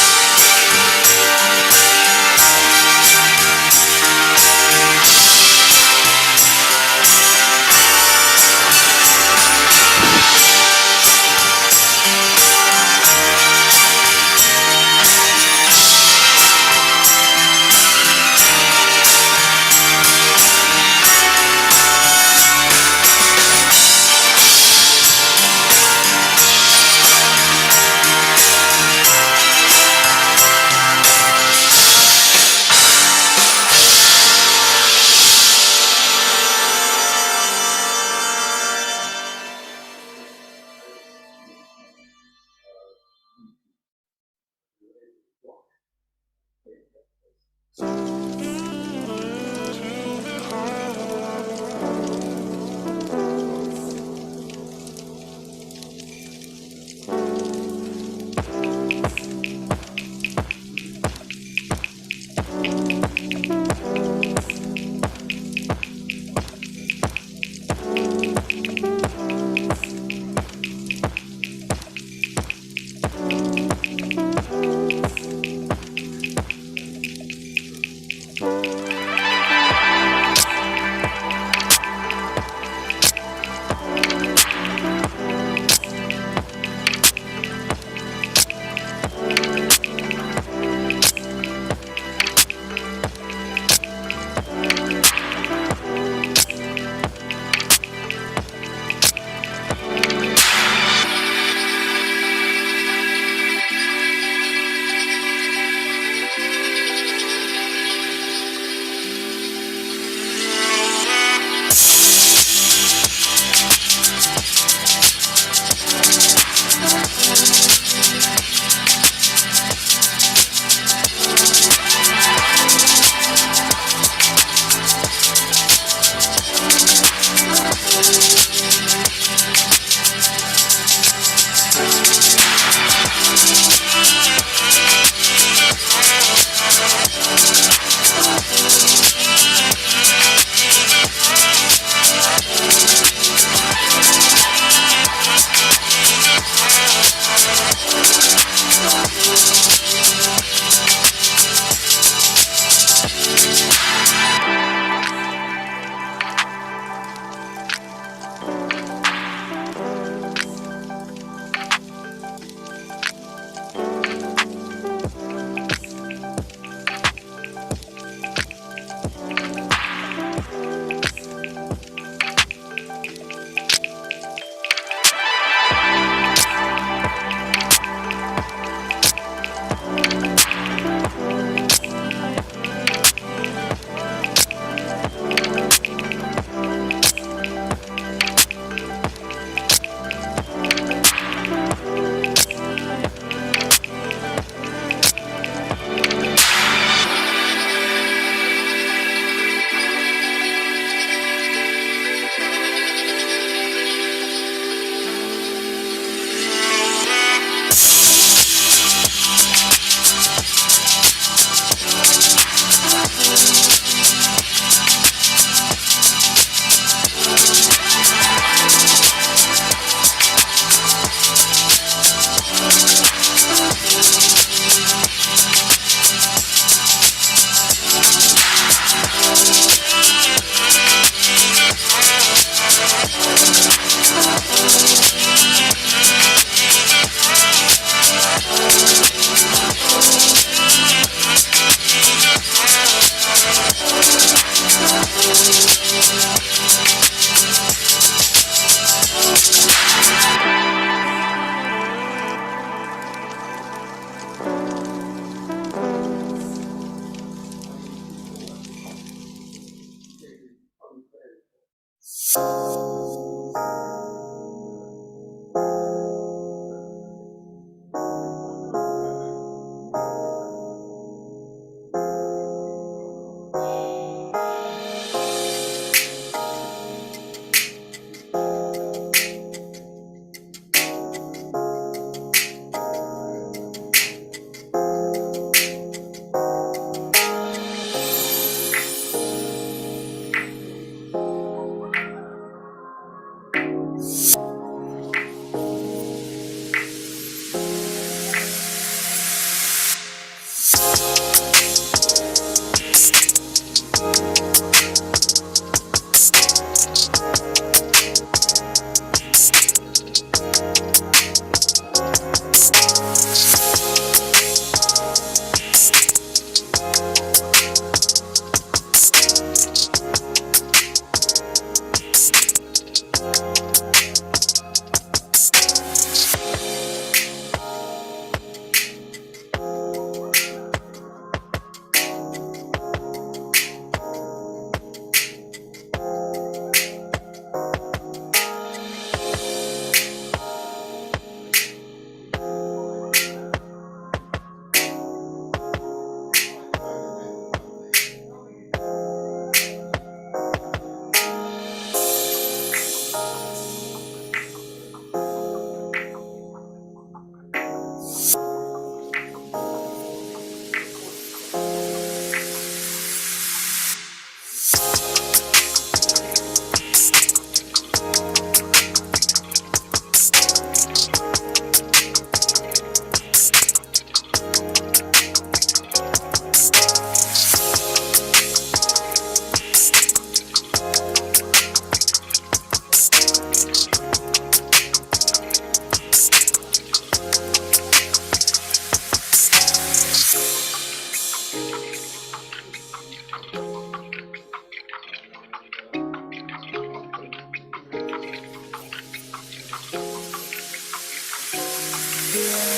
Yeah.